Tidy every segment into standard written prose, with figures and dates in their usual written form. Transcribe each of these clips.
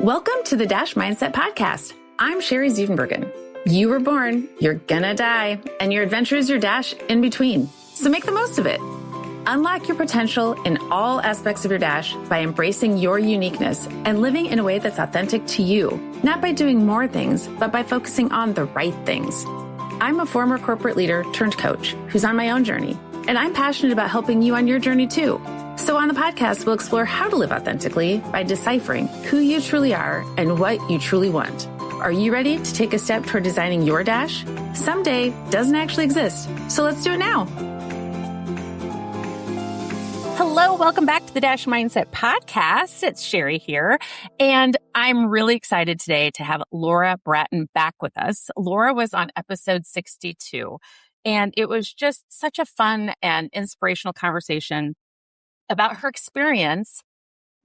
Welcome to the Dash Mindset Podcast. I'm Sherry Zutenbergen. You were born, you're gonna die, and your adventure is your dash in between. So make the most of it. Unlock your potential in all aspects of your dash by embracing your uniqueness and living in a way that's authentic to you, not by doing more things, but by focusing on the right things. I'm a former corporate leader turned coach who's on my own journey, and I'm passionate about helping you on your journey too. So on the podcast, we'll explore how to live authentically by deciphering who you truly are and what you truly want. Are you ready to take a step toward designing your dash? Someday doesn't actually exist, so let's do it now. Hello, welcome back to the Dash Mindset Podcast. It's Sherry here, and I'm really excited today to have Laura Bratton back with us. Laura was on episode 62, and it was just such a fun and inspirational conversation about her experience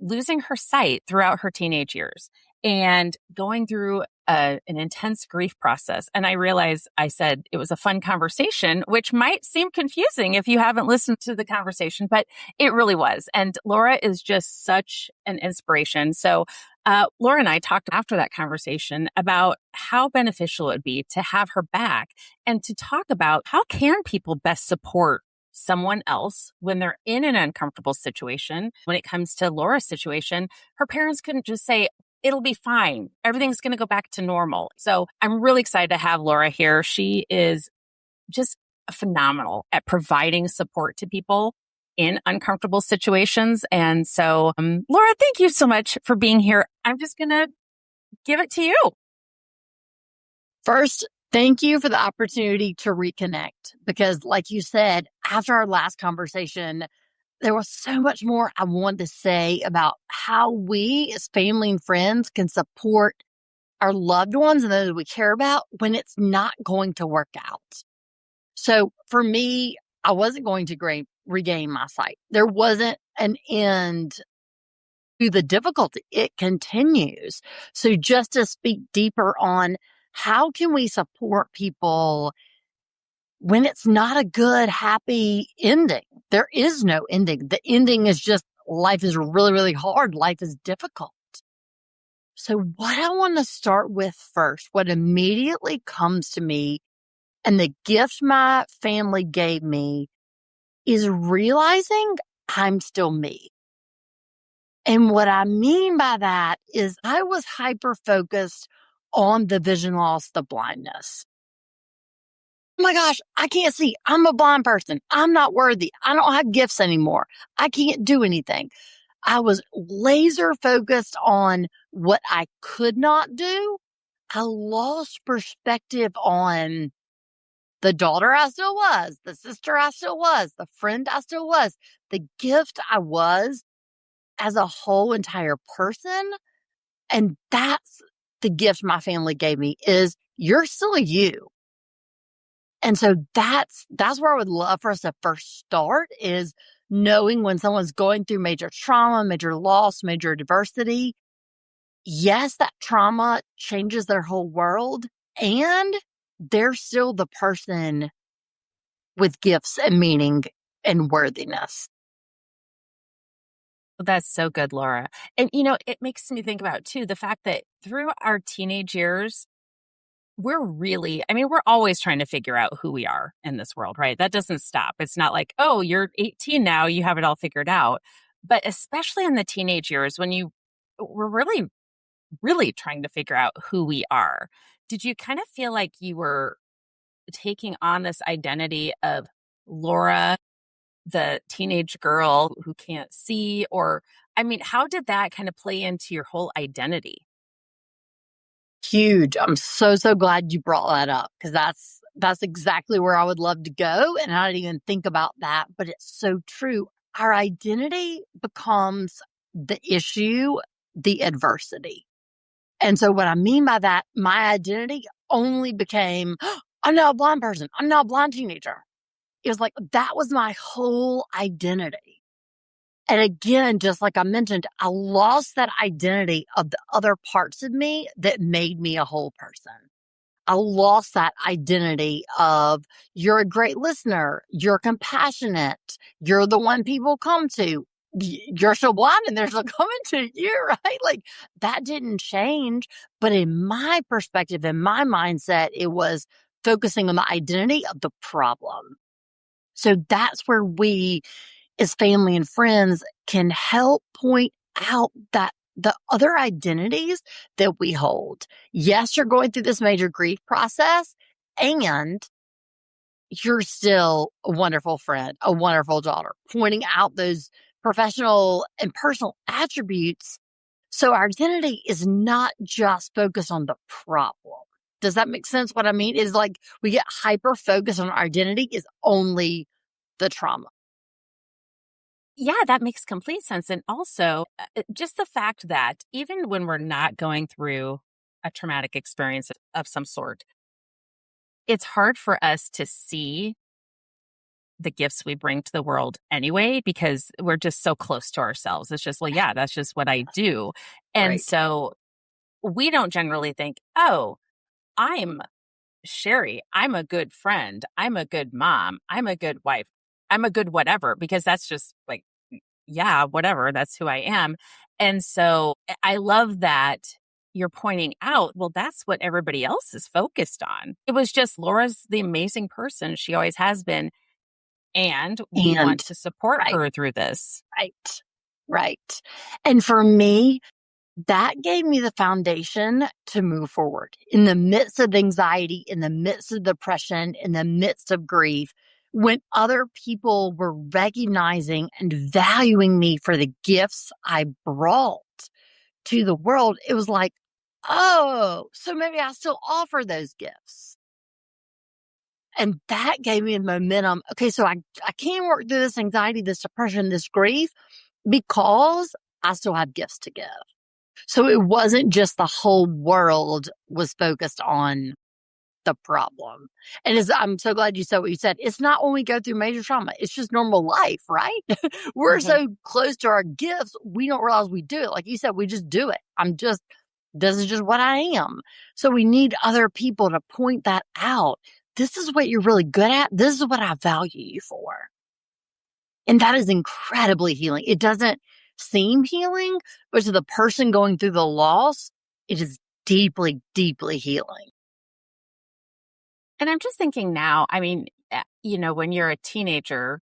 losing her sight throughout her teenage years and going through an intense grief process. And I realized I said it was a fun conversation, which might seem confusing if you haven't listened to the conversation, but it really was. And Laura is just such an inspiration. So Laura and I talked after that conversation about how beneficial it would be to have her back and to talk about how can people best support someone else when they're in an uncomfortable situation. When it comes to Laura's situation, her parents couldn't just say, it'll be fine. Everything's going to go back to normal. So I'm really excited to have Laura here. She is just phenomenal at providing support to people in uncomfortable situations. And so, Laura, thank you so much for being here. I'm just going to give it to you. First, thank you for the opportunity to reconnect because, like you said, after our last conversation, there was so much more I wanted to say about how we as family and friends can support our loved ones and those we care about when it's not going to work out. So for me, I wasn't going to regain my sight. There wasn't an end to the difficulty. It continues. So just to speak deeper on how can we support people when it's not a good, happy ending? There is no ending. The ending is just life is really, really hard. Life is difficult. So what I want to start with first, what immediately comes to me and the gift my family gave me is realizing I'm still me. And what I mean by that is I was hyper-focused on the vision loss, the blindness. Oh my gosh, I can't see. I'm a blind person. I'm not worthy. I don't have gifts anymore. I can't do anything. I was laser focused on what I could not do. I lost perspective on the daughter I still was, the sister I still was, the friend I still was, the gift I was as a whole entire person. And that's the gift my family gave me is you're still you. And so that's where I would love for us to first start is knowing when someone's going through major trauma, major loss, major adversity. Yes, that trauma changes their whole world and they're still the person with gifts and meaning and worthiness. That's so good, Laura. And, it makes me think about, too, the fact that through our teenage years, we're always trying to figure out who we are in this world, right? That doesn't stop. It's not like, oh, you're 18 now, you have it all figured out. But especially in the teenage years when we're really, really trying to figure out who we are. Did you kind of feel like you were taking on this identity of Laura, the teenage girl who can't see? Or, how did that kind of play into your whole identity? Huge. I'm so glad you brought that up because that's exactly where I would love to go. And I didn't even think about that, but it's so true. Our identity becomes the issue, the adversity. And so what I mean by that, my identity only became, I'm now a blind person. I'm now a blind teenager. It was like, that was my whole identity. And again, just like I mentioned, I lost that identity of the other parts of me that made me a whole person. I lost that identity of you're a great listener, you're compassionate, you're the one people come to. you're still blind and they're still coming to you, right? Like that didn't change. But in my perspective, in my mindset, it was focusing on the identity of the problem. So that's where we, as family and friends, can help point out that the other identities that we hold. Yes, you're going through this major grief process, and you're still a wonderful friend, a wonderful daughter, pointing out those professional and personal attributes. So our identity is not just focused on the problem. Does that make sense? What I mean is like we get hyper focused on our identity is only the trauma. Yeah, that makes complete sense. And also, just the fact that even when we're not going through a traumatic experience of some sort, it's hard for us to see the gifts we bring to the world anyway, because we're just so close to ourselves. It's just, well, yeah, that's just what I do. And Right. so we don't generally think, oh, I'm Sherry. I'm a good friend. I'm a good mom. I'm a good wife. I'm a good whatever, because that's just like, yeah, whatever. That's who I am. And so I love that you're pointing out, well, that's what everybody else is focused on. It was just Laura's the amazing person she always has been. And we And want to support right, her through this. right, right. And for me, that gave me the foundation to move forward in the midst of anxiety, in the midst of depression, in the midst of grief. When other people were recognizing and valuing me for the gifts I brought to the world, it was like, oh, so maybe I still offer those gifts. And that gave me the momentum. Okay, so I can work through this anxiety, this depression, this grief because I still have gifts to give. So it wasn't just the whole world was focused on the problem. And I'm so glad you said what you said. It's not when we go through major trauma, it's just normal life, right? We're Mhm. so close to our gifts, we don't realize we do it. Like you said, we just do it. This is just what I am. So we need other people to point that out. This is what you're really good at. This is what I value you for. And that is incredibly healing. It doesn't seem healing, but to the person going through the loss, it is deeply, deeply healing. And I'm just thinking now, I mean, when you're a teenager,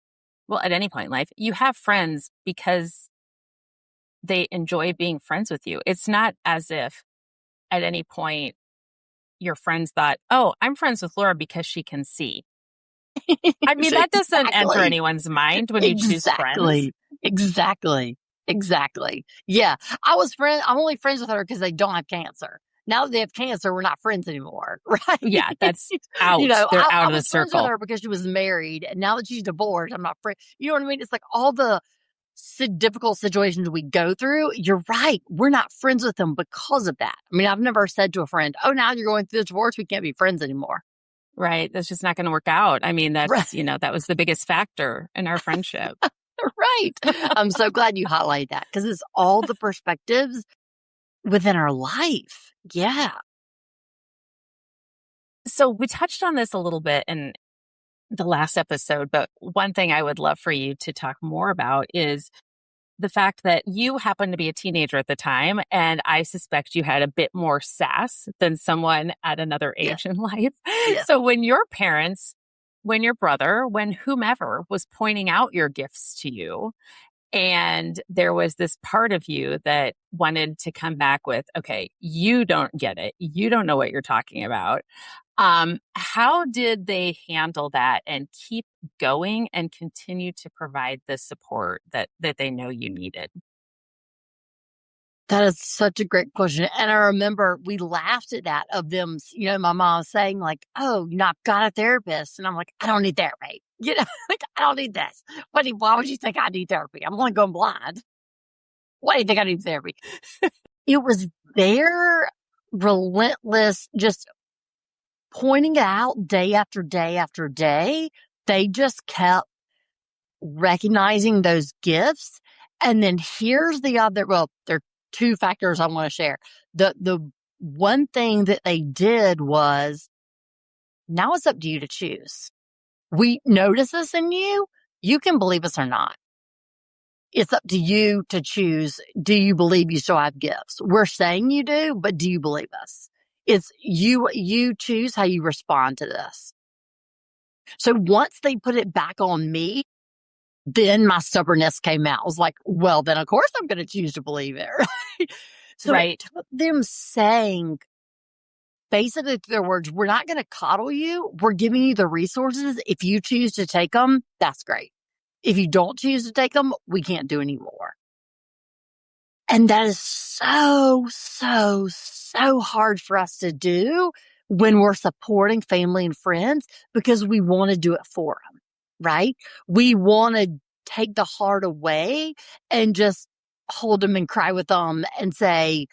well, at any point in life, you have friends because they enjoy being friends with you. It's not as if at any point your friends thought, oh, I'm friends with Laura because she can see. I mean, that doesn't enter Exactly. anyone's mind when you choose friends. Exactly. Exactly. Exactly. Yeah. I'm only friends with her because they don't have cancer. Now that they have cancer, we're not friends anymore. Right. Yeah, that's out. They're I out of the was friends with circle. her because she was married. And now that she's divorced, I'm not friend. You know what I mean? It's like all the difficult situations we go through. You're right. We're not friends with them because of that. I mean, I've never said to a friend, oh, now you're going through the divorce. We can't be friends anymore. Right. That's just not going to work out. I mean, Right. that was the biggest factor in our friendship. Right. I'm so glad you highlight that because it's all the perspectives within our life. Yeah. So we touched on this a little bit in the last episode, but one thing I would love for you to talk more about is the fact that you happened to be a teenager at the time, and I suspect you had a bit more sass than someone at another Yeah. age in life. Yeah. So when your parents, when your brother, when whomever was pointing out your gifts to you, and there was this part of you that wanted to come back with, okay, you don't get it. You don't know what you're talking about. How did they handle that and keep going and continue to provide the support that they know you needed? That is such a great question. And I remember we laughed at that of them, my mom saying, like, oh, I've got a therapist. And I'm like, I don't need therapy. Like, I don't need this. Why would you think I need therapy? I'm only going blind. Why do you think I need therapy? It was their relentless, just pointing it out day after day after day. They just kept recognizing those gifts. And then here's the other, well, there are two factors I want to share. The one thing that they did was now it's up to you to choose. We notice this in you. You can believe us or not. It's up to you to choose. Do you believe you still have gifts? We're saying you do, but do you believe us? It's you choose how you respond to this. So once they put it back on me, then my stubbornness came out. I was like, well, then of course I'm going to choose to believe it. Right? So it took them saying, basically, their words, we're not going to coddle you. We're giving you the resources. If you choose to take them, that's great. If you don't choose to take them, we can't do any more. And that is so, so, so hard for us to do when we're supporting family and friends because we want to do it for them, right? We want to take the heart away and just hold them and cry with them and say,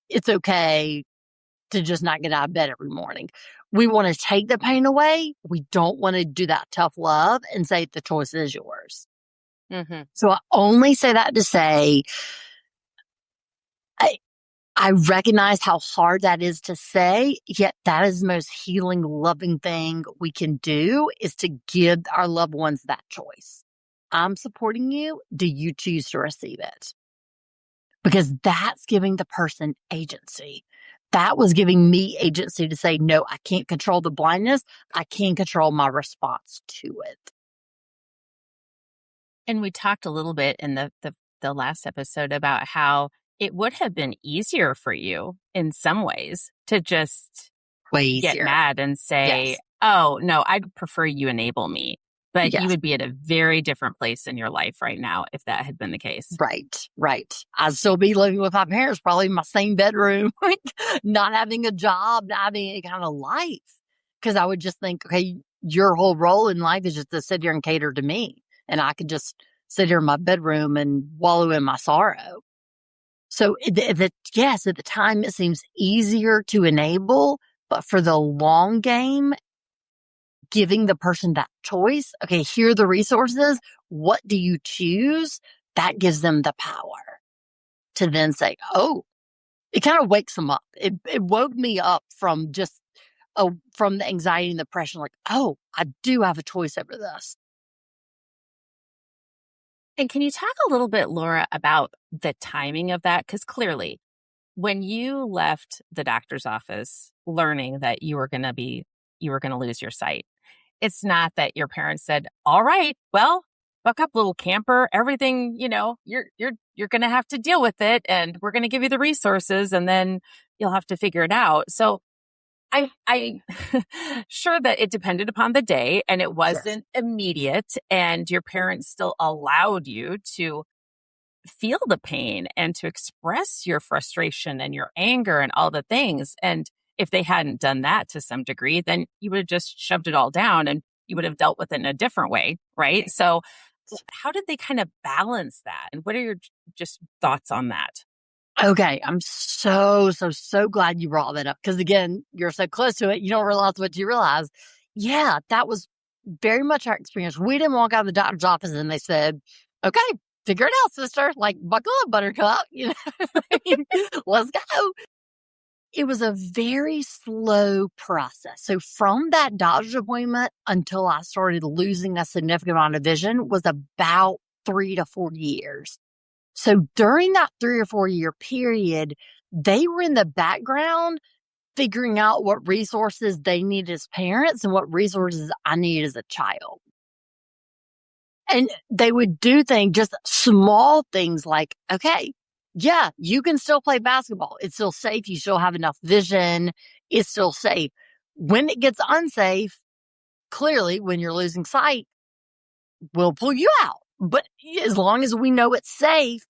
it's okay to just not get out of bed every morning. We want to take the pain away. We don't want to do that tough love and say the choice is yours. Mm-hmm. So I only say that to say, I recognize how hard that is to say, yet that is the most healing, loving thing we can do is to give our loved ones that choice. I'm supporting you. Do you choose to receive it? Because that's giving the person agency. That was giving me agency to say, no, I can't control the blindness. I can control my response to it. And we talked a little bit in the last episode about how it would have been easier for you in some ways to just get mad and say, yes. oh, no, I'd prefer you enable me. But Yes. you would be at a very different place in your life right now if that had been the case. Right. I'd still be living with my parents, probably in my same bedroom, like not having a job, not having any kind of life. Because I would just think, okay, your whole role in life is just to sit here and cater to me. And I could just sit here in my bedroom and wallow in my sorrow. So yes, at the time it seems easier to enable, but for the long game, giving the person that choice, okay, here are the resources. What do you choose? That gives them the power to then say, oh, it kind of wakes them up. It woke me up from just, from the anxiety and the depression, like, oh, I do have a choice over this. And can you talk a little bit, Laura, about the timing of that? Because clearly, when you left the doctor's office learning that you were going to lose your sight, it's not that your parents said, all right, well, buck up, little camper, everything, you're going to have to deal with it and we're going to give you the resources and then you'll have to figure it out. So I sure that it depended upon the day and it wasn't immediate and your parents still allowed you to feel the pain and to express your frustration and your anger and all the things. And if they hadn't done that to some degree, then you would have just shoved it all down and you would have dealt with it in a different way. Right. So how did they kind of balance that? And what are your just thoughts on that? Okay. I'm so glad you brought that up. Cause again, you're so close to it. You don't realize what you realize. Yeah. That was very much our experience. We didn't walk out of the doctor's office and they said, okay, figure it out, sister. Like, buckle up, buttercup. Let's go. It was a very slow process. So from that doctor's appointment until I started losing a significant amount of vision was about 3 to 4 years. So during that 3 or 4 year period, they were in the background figuring out what resources they needed as parents and what resources I needed as a child. And they would do things, just small things like, okay, yeah, you can still play basketball. It's still safe. You still have enough vision. It's still safe. When it gets unsafe, clearly when you're losing sight, we'll pull you out. But as long as we know it's safe,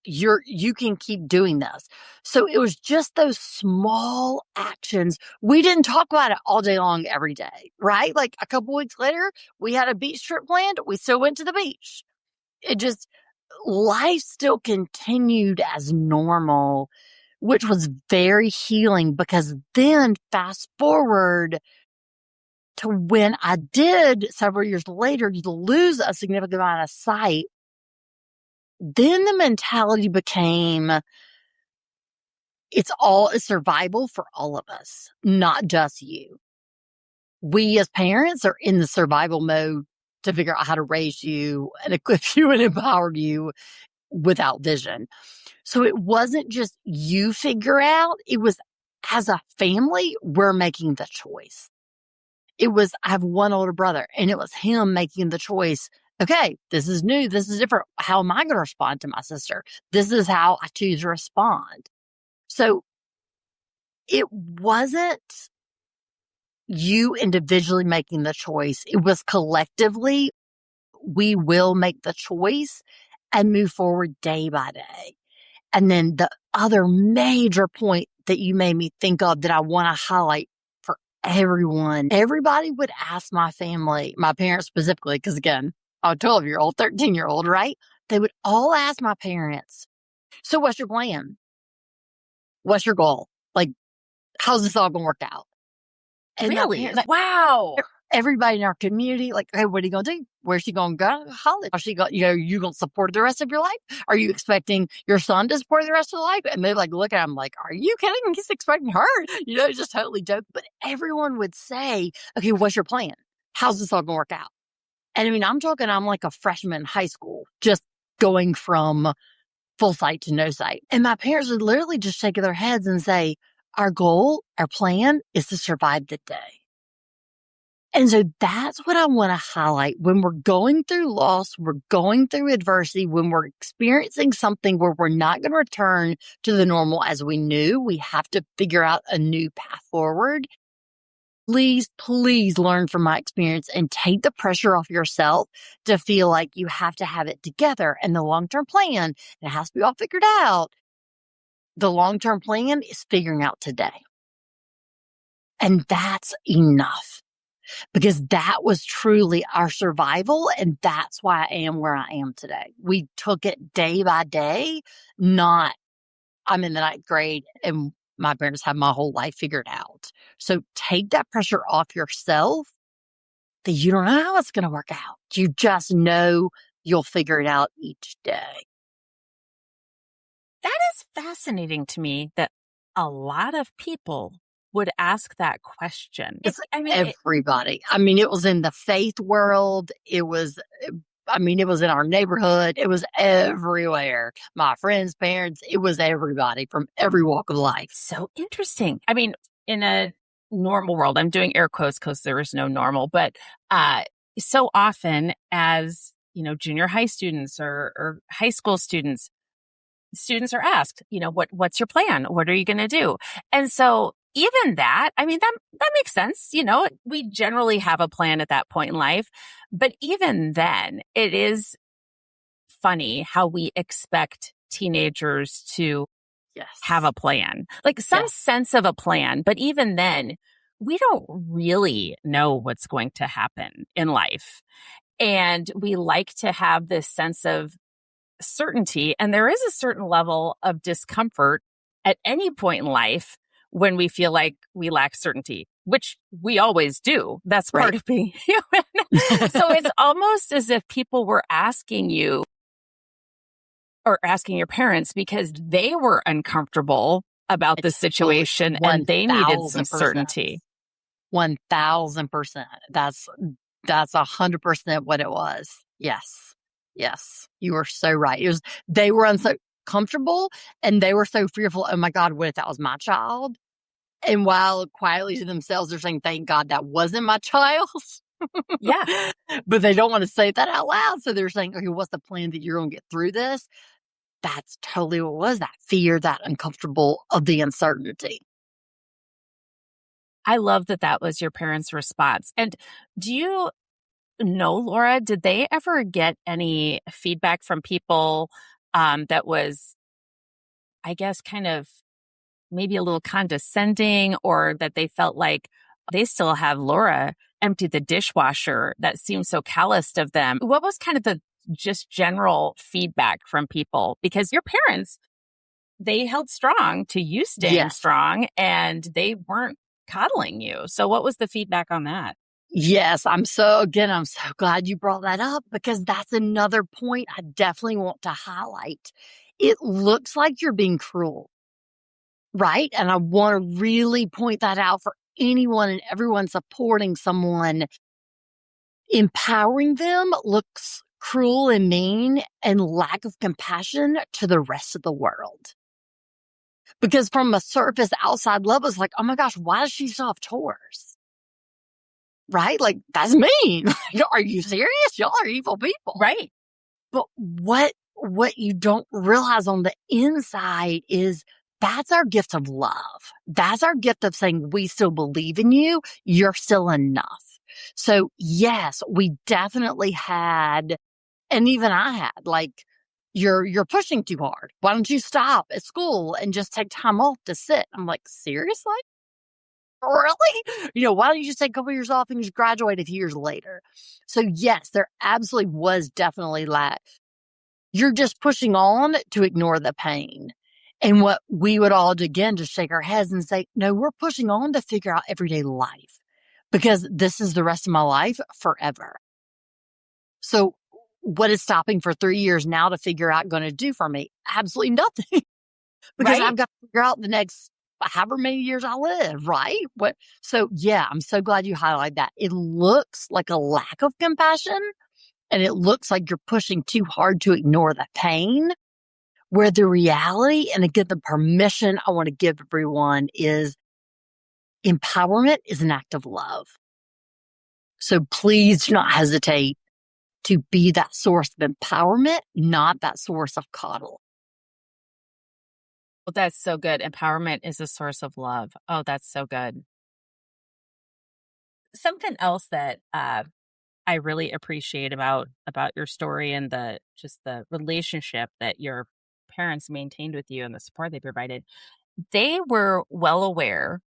you can keep doing this. So it was just those small actions. We didn't talk about it all day long every day, right? Like a couple weeks later, we had a beach trip planned. We still went to the beach. Life still continued as normal, which was very healing because then fast forward to when I did several years later lose a significant amount of sight, then the mentality became it's all a survival for all of us, not just you. We as parents are in the survival mode to figure out how to raise you and equip you and empower you. without vision. So it wasn't just you figure out, it was as a family, we're making the choice. It was, I have one older brother, and it was him making the choice. Okay, this is new. This is different. How am I going to respond to my sister? This is how I choose to respond. So it wasn't you individually making the choice. It was collectively, we will make the choice and move forward day by day. And then the other major point that you made me think of that I want to highlight for everyone, everybody would ask my family, my parents specifically, because again, I'm a 12-year-old, 13-year-old, right? They would all ask my parents, so what's your plan? What's your goal? Like, how's this all going to work out? And Really? Wow. Everybody in our community, like, hey, what are you going to do? Where's she going to go to college? Are she going, you going to support her the rest of your life? Are you expecting your son to support her the rest of the life? And they like look at him like, are you kidding? He's expecting her. Just totally joke. But everyone would say, okay, what's your plan? How's this all going to work out? And I mean, I'm like a freshman in high school, just going from full sight to no sight. And my parents would literally just shake their heads and say, our goal, our plan is to survive the day. And so that's what I want to highlight. When we're going through loss, we're going through adversity, when we're experiencing something where we're not going to return to the normal as we knew, we have to figure out a new path forward. Please, please learn from my experience and take the pressure off yourself to feel like you have to have it together. And the long-term plan, it has to be all figured out. The long-term plan is figuring out today. And that's enough. Because that was truly our survival. And that's why I am where I am today. We took it day by day, not I'm in the 9th grade and my parents have my whole life figured out. So take that pressure off yourself that you don't know how it's going to work out. You just know you'll figure it out each day. That is fascinating to me that a lot of people would ask that question. Everybody. It was in the faith world. It was in our neighborhood. It was everywhere. My friends' parents, it was everybody from every walk of life. So interesting. In a normal world, I'm doing air quotes because there is no normal, but so often as, junior high students or high school students are asked, what's your plan? What are you going to do? And so even that makes sense. We generally have a plan at that point in life, but even then it is funny how we expect teenagers to have a plan, like some sense of a plan. But even then we don't really know what's going to happen in life. And we like to have this sense of certainty. And there is a certain level of discomfort at any point in life when we feel like we lack certainty, which we always do. That's part of being human. So it's almost as if people were asking you or asking your parents because they were uncomfortable about the situation and they needed some certainty. 1,000%. That's 100% what it was. Yes. You are so right. They were so comfortable and they were so fearful. Oh my God, what if that was my child? And while quietly to themselves, they're saying, thank God that wasn't my child. Yeah. But they don't want to say that out loud. So they're saying, okay, what's the plan that you're going to get through this? That's totally what was that fear, that uncomfortable of the uncertainty. I love that was your parents' response. And do you know, Laura, did they ever get any feedback from people that was, I guess, kind of maybe a little condescending, or that they felt like they still have Laura empty the dishwasher? That seems so calloused of them. What was kind of the just general feedback from people? Because your parents, they held strong to you staying strong and they weren't coddling you. So what was the feedback on that? Yes, I'm so glad you brought that up because that's another point I definitely want to highlight. It looks like you're being cruel, right? And I want to really point that out for anyone and everyone supporting someone. Empowering them looks cruel and mean and lack of compassion to the rest of the world. Because from a surface outside level, it's like, oh my gosh, why does she still have chores? Right? Like, that's mean. Are you serious? Y'all are evil people. Right. But what you don't realize on the inside is that's our gift of love. That's our gift of saying, we still believe in you. You're still enough. So yes, we definitely had, and even I had, like, you're pushing too hard. Why don't you stop at school and just take time off to sit? I'm like, seriously? Really? Why don't you just take a couple years off and just graduate a few years later? So yes, there absolutely was definitely that. You're just pushing on to ignore the pain. And what we would all, again, just shake our heads and say, no, we're pushing on to figure out everyday life because this is the rest of my life forever. So what is stopping for 3 years now to figure out going to do for me? Absolutely nothing. Because I've got to figure out the next however many years I live, right? So yeah, I'm so glad you highlighted that. It looks like a lack of compassion and it looks like you're pushing too hard to ignore the pain, where the reality, and again, the permission I want to give everyone is empowerment is an act of love. So please do not hesitate to be that source of empowerment, not that source of coddle. Well, that's so good. Empowerment is a source of love. Oh, that's so good. Something else that I really appreciate about your story and the relationship that your parents maintained with you and the support they provided. They were well aware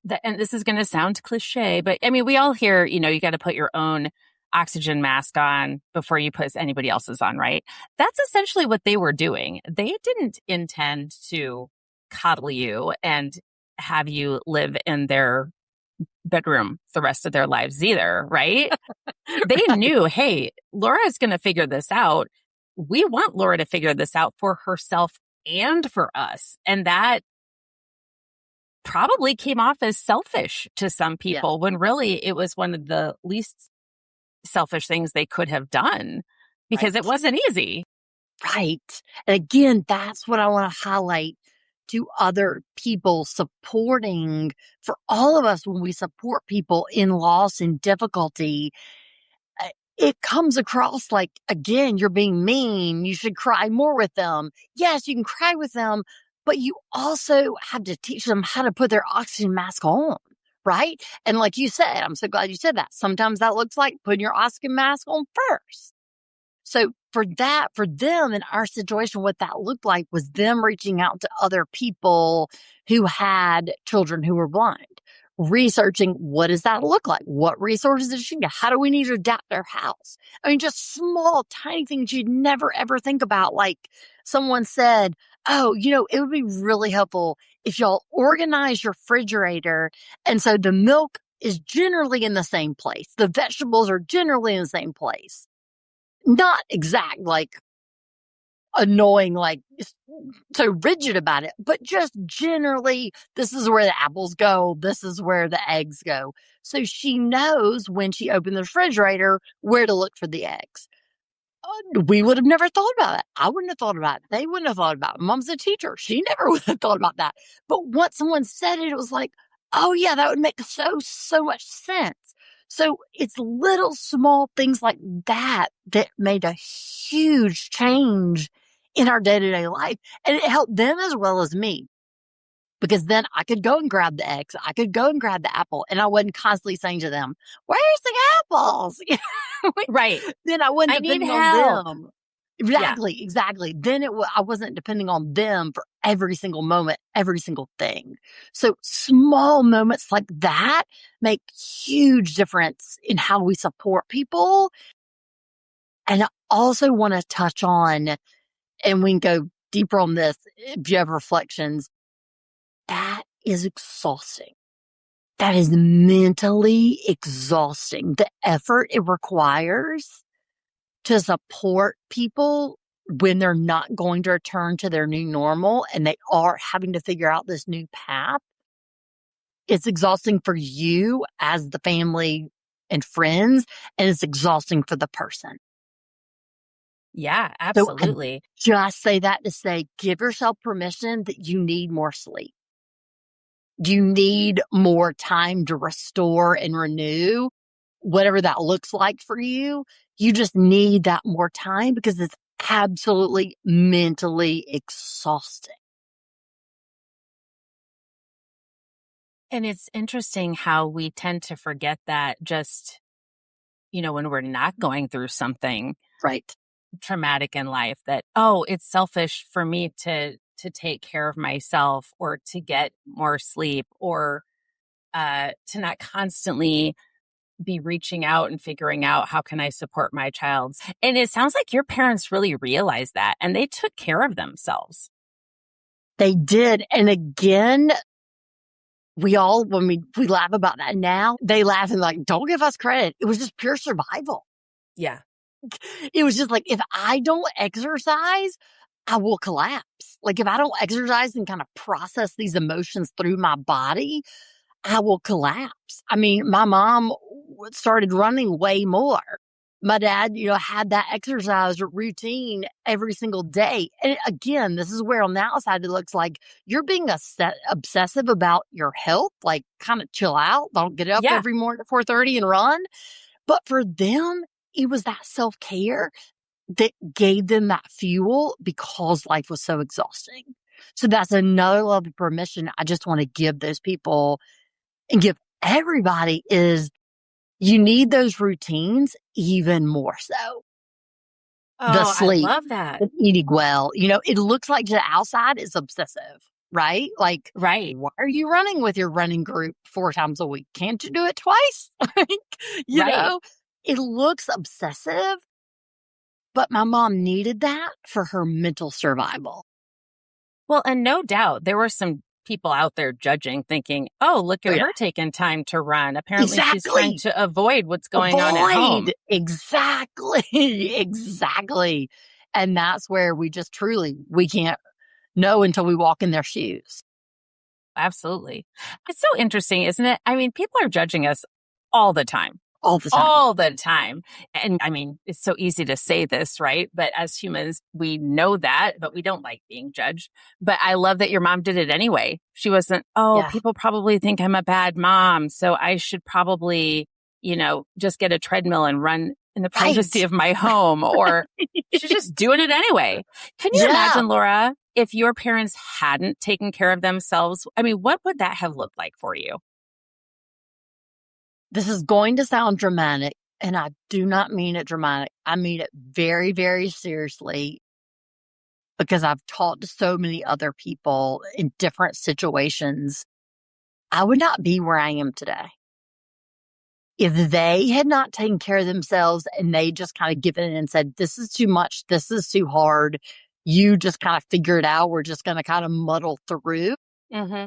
that, and this is going to sound cliche, but I mean, we all hear, you got to put your own oxygen mask on before you put anybody else's on, right? That's essentially what they were doing. They didn't intend to coddle you and have you live in their bedroom the rest of their lives either, right? They knew, hey, Laura's going to figure this out. We want Laura to figure this out for herself and for us. And that probably came off as selfish to some people when really it was one of the least selfish things they could have done because it wasn't easy. Right. And again, that's what I want to highlight to other people supporting for all of us when we support people in loss and difficulty. It comes across like, again, you're being mean. You should cry more with them. Yes, you can cry with them, but you also have to teach them how to put their oxygen mask on. Right. And like you said, I'm so glad you said that. Sometimes that looks like putting your oxygen mask on first. So for them in our situation, what that looked like was them reaching out to other people who had children who were blind, researching what does that look like? What resources does she need? How do we need to adapt our house? I mean, just small, tiny things you'd never, ever think about. Like someone said, oh, it would be really helpful if y'all organize your refrigerator. And so the milk is generally in the same place. The vegetables are generally in the same place. Not exact, like annoying, like so rigid about it, but just generally, this is where the apples go. This is where the eggs go. So she knows when she opened the refrigerator where to look for the eggs. We would have never thought about it. I wouldn't have thought about it. They wouldn't have thought about it. Mom's a teacher. She never would have thought about that. But once someone said it, it was like, oh yeah, that would make so much sense. So it's little small things like that that made a huge change in our day-to-day life. And it helped them as well as me. Because then I could go and grab the eggs. I could go and grab the apple. And I wasn't constantly saying to them, where's the apples? Right. Then I wasn't depending on them. Yeah. Exactly. Then I wasn't depending on them for every single moment, every single thing. So small moments like that make huge difference in how we support people. And I also want to touch on, and we can go deeper on this if you have reflections, that is exhausting. That is mentally exhausting. The effort it requires to support people when they're not going to return to their new normal and they are having to figure out this new path. It's exhausting for you as the family and friends, and it's exhausting for the person. Yeah, So I absolutely. just say that to say, give yourself permission that you need more sleep. You need more time to restore and renew, whatever that looks like for you. You just need that more time because it's absolutely mentally exhausting. And it's interesting how we tend to forget that just, when we're not going through something Right. traumatic in life, that, oh, it's selfish for me to take care of myself or to get more sleep or to not constantly be reaching out and figuring out how can I support my child. And it sounds like your parents really realized that and they took care of themselves. They did. And again, when we laugh about that now, they laugh and like, don't give us credit. It was just pure survival. Yeah. It was just like, if I don't exercise, I will collapse. Like if I don't exercise and kind of process these emotions through my body, I will collapse. I mean, my mom started running way more. My dad, had that exercise routine every single day. And again, this is where on the outside it looks like you're being obsessive about your health, like kind of chill out. Don't get up Yeah. every morning at 4:30 and run. But for them, it was that self-care that gave them that fuel because life was so exhausting. So that's another level of permission I just want to give those people and give everybody is you need those routines even more so. The Oh, I sleep, love that. the eating well, it looks like to the outside is obsessive, right? Like, Right. why are you running with your running group 4 times a week? Can't you do it twice? Like, you Right. know, it looks obsessive, but my mom needed that for her mental survival. Well, and no doubt there were some people out there judging, thinking, oh, look Oh, at yeah. her taking time to run. Apparently, she's trying Exactly. to avoid what's going on at home. Avoid. Exactly. Exactly. And that's where we can't know until we walk in their shoes Absolutely. It's so interesting, isn't it? I mean, people are judging us all the time. all the time. All the time. And I mean, it's so easy to say this, right? But as humans, we know that, but we don't like being judged. But I love that your mom did it anyway. She wasn't, oh, Yeah. people probably think I'm a bad mom. So I should probably, just get a treadmill and run in the privacy Right. of my home. Or she's just doing it anyway. Can you Yeah. imagine, Laura, if your parents hadn't taken care of themselves? I mean, what would that have looked like for you? This is going to sound dramatic, and I do not mean it dramatic. I mean it very, very seriously because I've talked to so many other people in different situations. I would not be where I am today. If they had not taken care of themselves and they just kind of given in and said, this is too much, this is too hard, you just kind of figure it out, we're just going to kind of muddle through, Mm-hmm.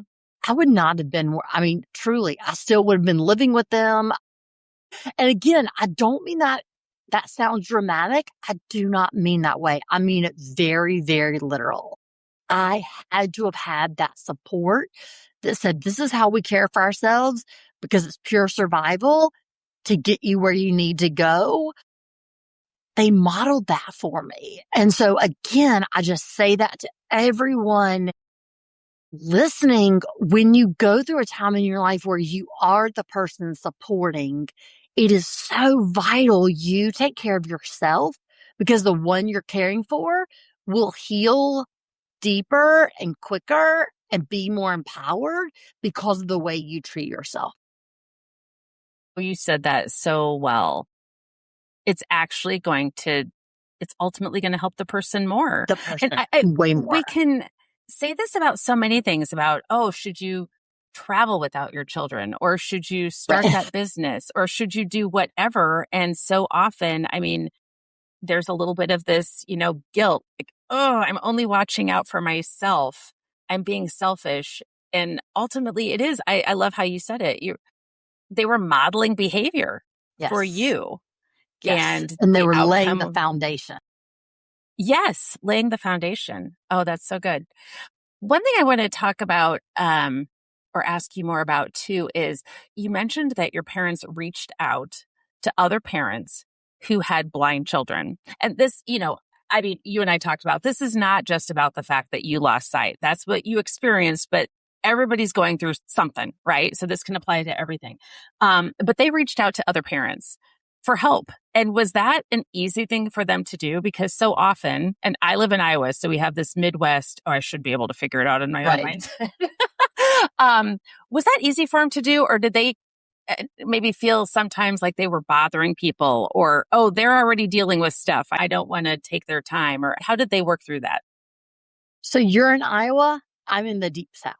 I would not have been, I mean, truly, I still would have been living with them. And again, I don't mean that sounds dramatic. I do not mean that way. I mean it very, very literal. I had to have had that support that said, this is how we care for ourselves because it's pure survival to get you where you need to go. They modeled that for me. And so again, I just say that to everyone listening. When you go through a time in your life where you are the person supporting, it is so vital you take care of yourself because the one you're caring for will heal deeper and quicker and be more empowered because of the way you treat yourself. Well, you said that so well. It's actually it's ultimately going to help the person more. The And person way more. we can say this about so many things about, oh, should you travel without your children? Or should you start Right. that business? Or should you do whatever? And so often, I mean, there's a little bit of this, guilt, like, oh, I'm only watching out for myself. I'm being selfish. And ultimately it is. I love how you said it. They were modeling behavior for Yes. you Yes. and And they the were laying outcome the of, foundation. yes, laying the foundation. Oh, that's so good. One thing I want to talk about, or ask you more about too, is you mentioned that your parents reached out to other parents who had blind children. And this, I mean, you and I talked about this is not just about the fact that you lost sight. That's what you experienced, but everybody's going through something, right? So this can apply to everything. But they reached out to other parents for help. And was that an easy thing for them to do? Because so often, and I live in Iowa, so we have this Midwest, or I should be able to figure it out in my own Right. mindset. Was that easy for them to do? Or did they maybe feel sometimes like they were bothering people, or, oh, they're already dealing with stuff, I don't want to take their time? Or how did they work through that? So you're in Iowa. I'm in the deep South.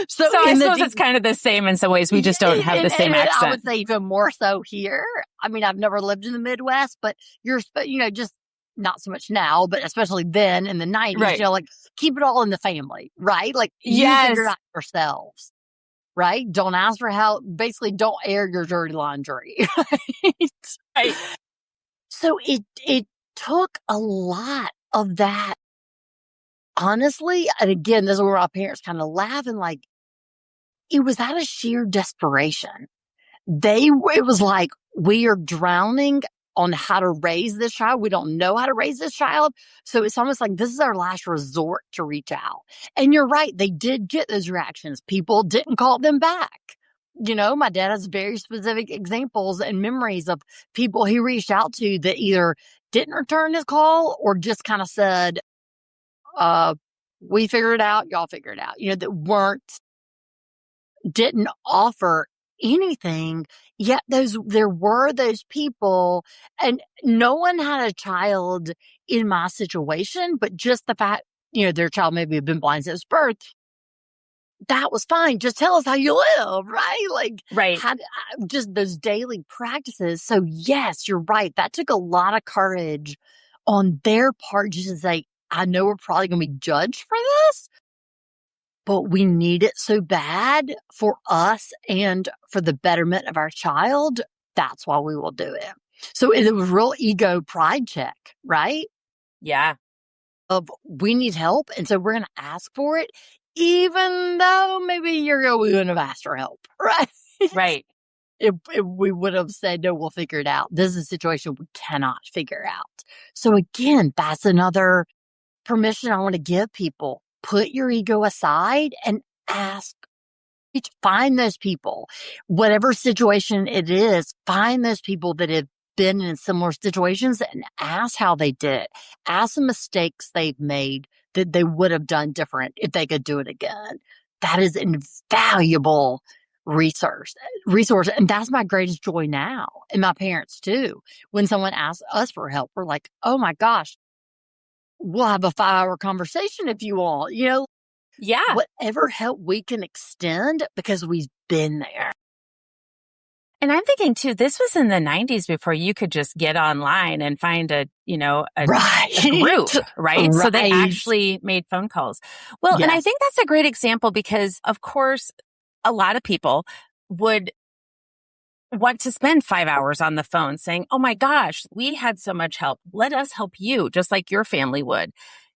So I suppose it's kind of the same in some ways. We just don't have the same accent. I would say even more so here. I mean, I've never lived in the Midwest, but just not so much now, but especially then in the 90s, Right. like keep it all in the family, right? Like you Yes. figure it out yourselves, right? Don't ask for help. Basically, don't air your dirty laundry. Right. So it took a lot of that, honestly. And again, this is where our parents kind of laugh and like, it was out of sheer desperation. It was like, we are drowning on how to raise this child. We don't know how to raise this child. So it's almost like this is our last resort to reach out. And you're right. They did get those reactions. People didn't call them back. My dad has very specific examples and memories of people he reached out to that either didn't return his call or just kind of said, we figure it out. Y'all figure it out. That didn't offer anything, yet there were those people, and no one had a child in my situation, but just the fact, their child maybe had been blind since birth, that was fine. Just tell us how you live, right? Like, right. Just those daily practices. So yes, you're right. That took a lot of courage on their part just to say, I know we're probably going to be judged for this, but we need it so bad for us and for the betterment of our child. That's why we will do it. So it was real ego pride check, right? Yeah. Of we need help. And so we're going to ask for it, even though maybe we wouldn't have asked for help, right? Right. If we would have said, no, we'll figure it out. This is a situation we cannot figure out. So again, that's another permission I want to give people. Put your ego aside and ask. Find those people, whatever situation it is, find those people that have been in similar situations and ask how they did it. Ask the mistakes they've made that they would have done different if they could do it again. That is invaluable resource. And that's my greatest joy now. And my parents too. When someone asks us for help, we're like, oh my gosh, we'll have a 5-hour conversation if you want, Yeah. whatever help we can extend because we've been there. And I'm thinking too, this was in the 90s before you could just get online and find a group, right? So they actually made phone calls. Well, yes. And I think that's a great example because of course, a lot of people would want to spend 5 hours on the phone saying, oh my gosh, we had so much help. Let us help you, just like your family would.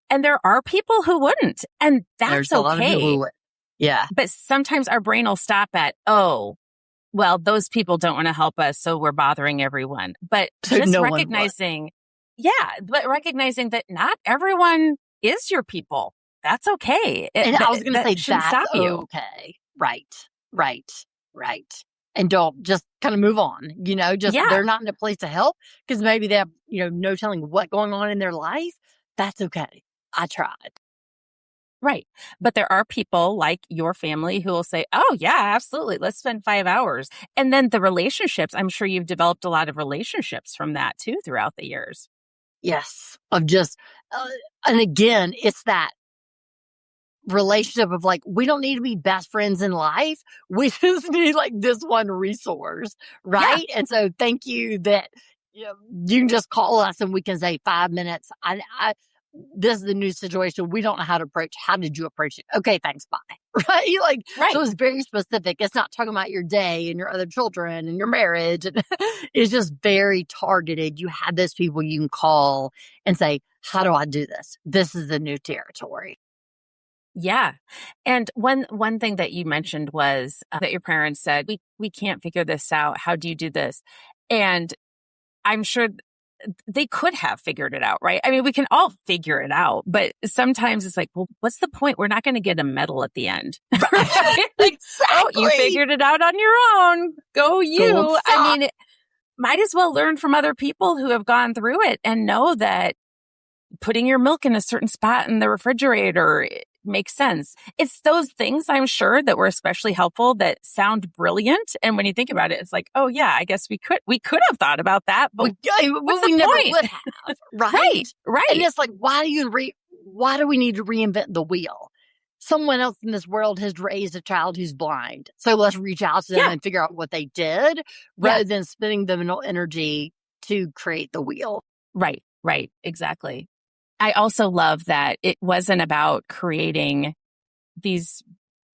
And there are people who wouldn't. And that's There's okay. A lot of people who would. Yeah. But sometimes our brain will stop at, oh, well, those people don't want to help us, so we're bothering everyone. But so just recognizing that not everyone is your people. That's okay. And I was going to say shouldn't stop you. Okay. Right. And don't just kind of move on, they're not in a place to help because maybe they have, no telling what's going on in their life. That's okay. I tried. Right. But there are people like your family who will say, oh, yeah, absolutely. Let's spend 5 hours. And then the relationships, I'm sure you've developed a lot of relationships from that too throughout the years. Yes. Of just, and again, it's that relationship of like, we don't need to be best friends in life. We just need like this one resource. Right. Yeah. And so thank you that you can just call us and we can say 5 minutes. This is the new situation. We don't know how to approach. How did you approach it? Okay, thanks. Bye. Right? So it's very specific. It's not talking about your day and your other children and your marriage. It's just very targeted. You have those people you can call and say, how do I do this? This is the new territory. Yeah. And one thing that you mentioned was that your parents said, we can't figure this out. How do you do this? And I'm sure they could have figured it out, right? I mean, we can all figure it out, but sometimes it's like, well, what's the point? We're not going to get a medal at the end. Right? Like, Exactly. oh, you figured it out on your own. Go you. Gold I star. mean, might as well learn from other people who have gone through it and know that putting your milk in a certain spot in the refrigerator makes sense. It's those things, I'm sure, that were especially helpful that sound brilliant. And when you think about it, it's like, oh yeah, I guess we could have thought about that, but what's we the never point? would have, right? Right. And it's like, why do we need to reinvent the wheel? Someone else in this world has raised a child who's blind, so let's reach out to them and figure out what they did, rather than spending the mental energy to create the wheel. Right, exactly. I also love that it wasn't about creating these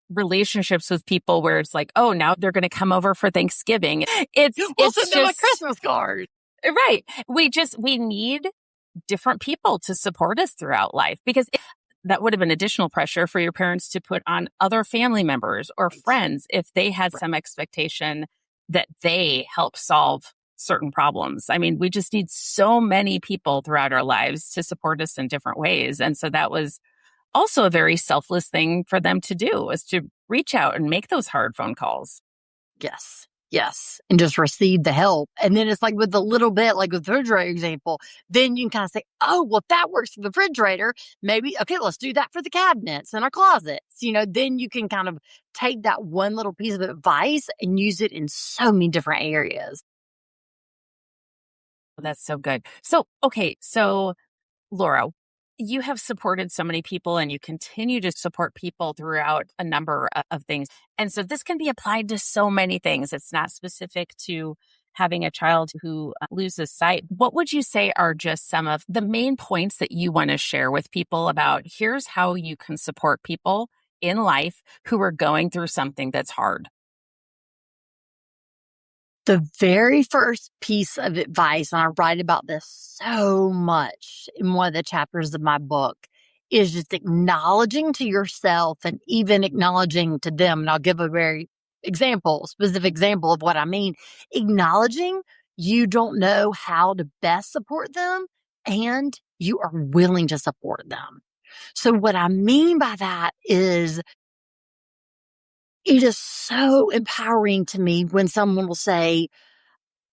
relationships with people where it's like, oh, now they're going to come over for Thanksgiving. It's send them a Christmas card. Right. We need different people to support us throughout life, because that would have been additional pressure for your parents to put on other family members or friends if they had some expectation that they help solve certain problems. I mean, we just need so many people throughout our lives to support us in different ways. And so that was also a very selfless thing for them to do, was to reach out and make those hard phone calls. Yes. And just receive the help. And then it's like with a little bit, like with the refrigerator example, then you can kind of say, oh, well, if that works for the refrigerator, maybe, okay, let's do that for the cabinets and our closets. Then you can kind of take that one little piece of advice and use it in so many different areas. That's so good. So, okay. So, Laura, you have supported so many people and you continue to support people throughout a number of things. And so this can be applied to so many things. It's not specific to having a child who loses sight. What would you say are just some of the main points that you want to share with people about here's how you can support people in life who are going through something that's hard? The very first piece of advice, and I write about this so much in one of the chapters of my book, is just acknowledging to yourself and even acknowledging to them. And I'll give a very specific example of what I mean. Acknowledging you don't know how to best support them and you are willing to support them. So what I mean by that is, it is so empowering to me when someone will say,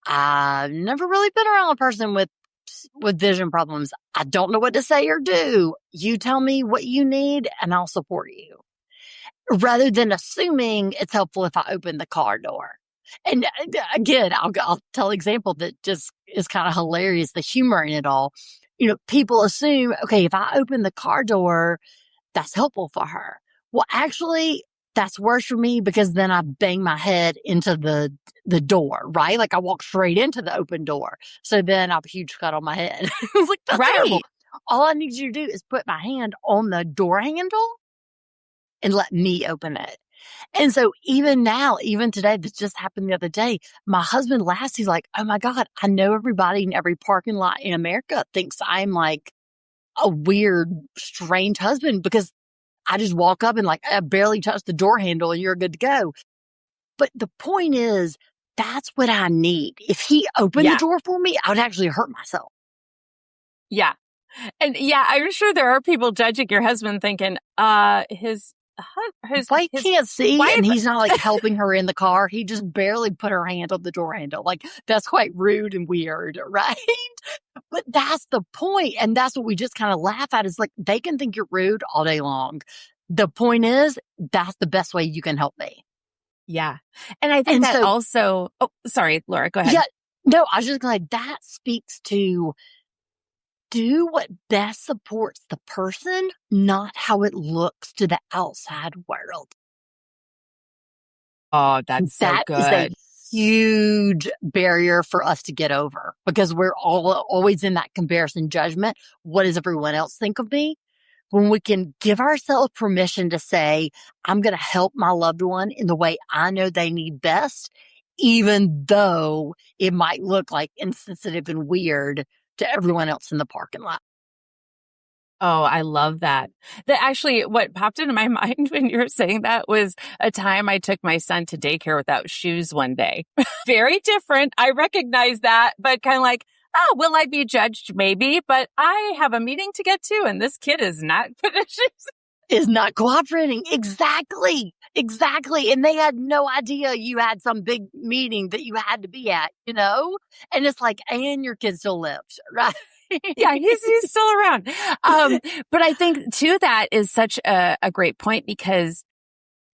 I've never really been around a person with vision problems. I don't know what to say or do. You tell me what you need and I'll support you. Rather than assuming it's helpful if I open the car door. And again, I'll tell an example that just is kind of hilarious, the humor in it all. People assume, okay, if I open the car door, that's helpful for her. Well, actually, that's worse for me because then I bang my head into the door, right? Like I walk straight into the open door. So then I have a huge cut on my head. It's like, that's terrible. All I need you to do is put my hand on the door handle and let me open it. And so even now, even today, this just happened the other day, my husband laughs. He's like, oh my God, I know everybody in every parking lot in America thinks I'm like a weird, strange husband because I just walk up and like, I barely touch the door handle and you're good to go. But the point is, that's what I need. If he opened the door for me, I would actually hurt myself. Yeah. And I'm sure there are people judging your husband thinking, his wife can't see and he's not like helping her in the car. He just barely put her hand on the door handle. Like that's quite rude and weird, right? But that's the point. And that's what we just kind of laugh at is like, they can think you're rude all day long. The point is, that's the best way you can help me. Yeah. And I think also, oh, sorry, Laura, go ahead. Yeah. No, I was just going that speaks to do what best supports the person, not how it looks to the outside world. Oh, that's so good. That is a huge barrier for us to get over because we're always in that comparison judgment. What does everyone else think of me? When we can give ourselves permission to say, I'm going to help my loved one in the way I know they need best, even though it might look like insensitive and weird to everyone else in the parking lot. Oh, I love that. Actually, what popped into my mind when you were saying that was a time I took my son to daycare without shoes one day. Very different. I recognize that, but kind of like, oh, will I be judged? Maybe, but I have a meeting to get to and this kid is not finishing. Is not cooperating. Exactly. Exactly. And they had no idea you had some big meeting that you had to be at, And it's like, and your kid still lives, right? Yeah, he's still around. But I think too, that is such a great point because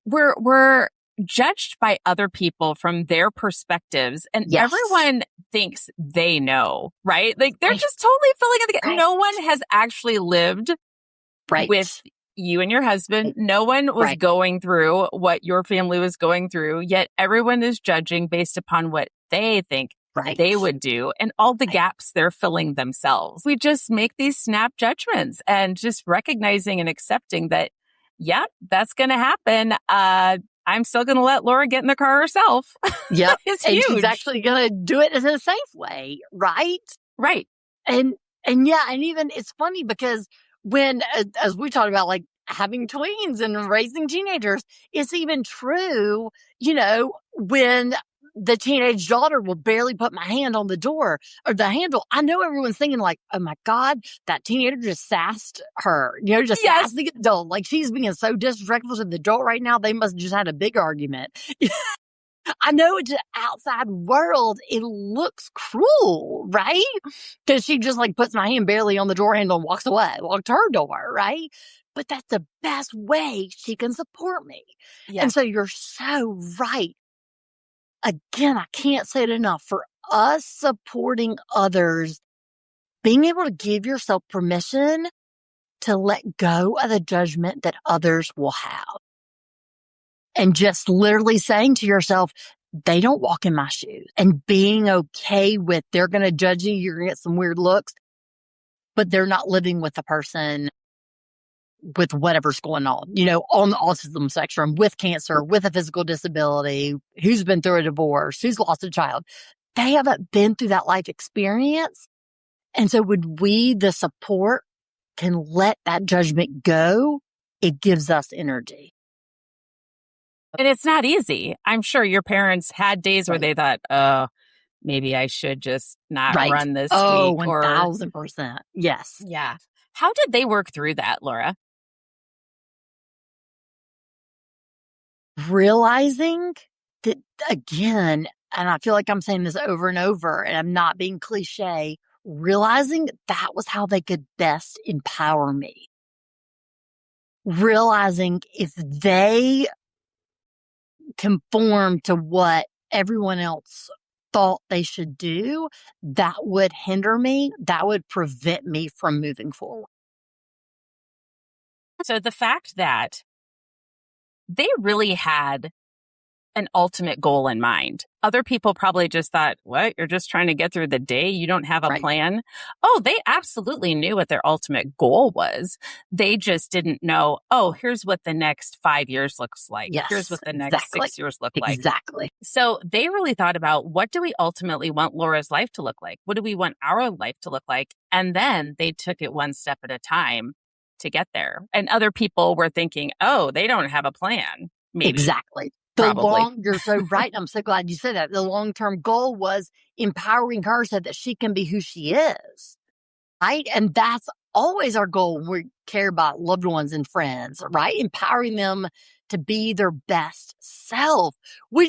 we're judged by other people from their perspectives and Yes. everyone thinks they know, right? Like they're Right. just totally filling in the gap. Right. No one has actually lived with you and your husband. No one was going through what your family was going through, yet everyone is judging based upon what they think they would do and all the gaps they're filling themselves. We just make these snap judgments and just recognizing and accepting that, yeah, that's going to happen. I'm still going to let Laura get in the car herself. Yep. It's and huge. She's actually going to do it in a safe way, right? Right. And yeah, and even it's funny because when, as we talked about, like having tweens and raising teenagers, it's even true, when the teenage daughter will barely put my hand on the door or the handle. I know everyone's thinking like, oh my God, that teenager just sassed her, sassed the adult. Like she's being so disrespectful to the adult right now. They must have just had a big argument. I know to the outside world, it looks cruel, right? Because she just like puts my hand barely on the door handle and walks away, walks to her door, right? But that's the best way she can support me. Yeah. And so you're so right. Again, I can't say it enough. For us supporting others, being able to give yourself permission to let go of the judgment that others will have. And just literally saying to yourself, they don't walk in my shoes, and being okay with they're going to judge you. You're going to get some weird looks, but they're not living with the person with whatever's going on, on the autism spectrum, with cancer, with a physical disability, who's been through a divorce, who's lost a child. They haven't been through that life experience. And so when we, the support, can let that judgment go, it gives us energy. And it's not easy. I'm sure your parents had days where they thought, maybe I should just not run this week. 1,000%. Yes. Yeah. How did they work through that, Laura? Realizing that, again, and I feel like I'm saying this over and over, and I'm not being cliche, realizing that was how they could best empower me. Realizing if they conform to what everyone else thought they should do, that would hinder me. That would prevent me from moving forward. So the fact that they really had an ultimate goal in mind. Other people probably just thought, what? You're just trying to get through the day? You don't have a plan? Oh, they absolutely knew what their ultimate goal was. They just didn't know, here's what the next 5 years looks like. Yes, here's what the next 6 years look like. Exactly. So they really thought about, what do we ultimately want Laura's life to look like? What do we want our life to look like? And then they took it one step at a time to get there. And other people were thinking, they don't have a plan. Maybe. Exactly. You're so right. I'm so glad you said that. The long-term goal was empowering her so that she can be who she is. Right. And that's always our goal when we care about loved ones and friends, right? Empowering them to be their best self. We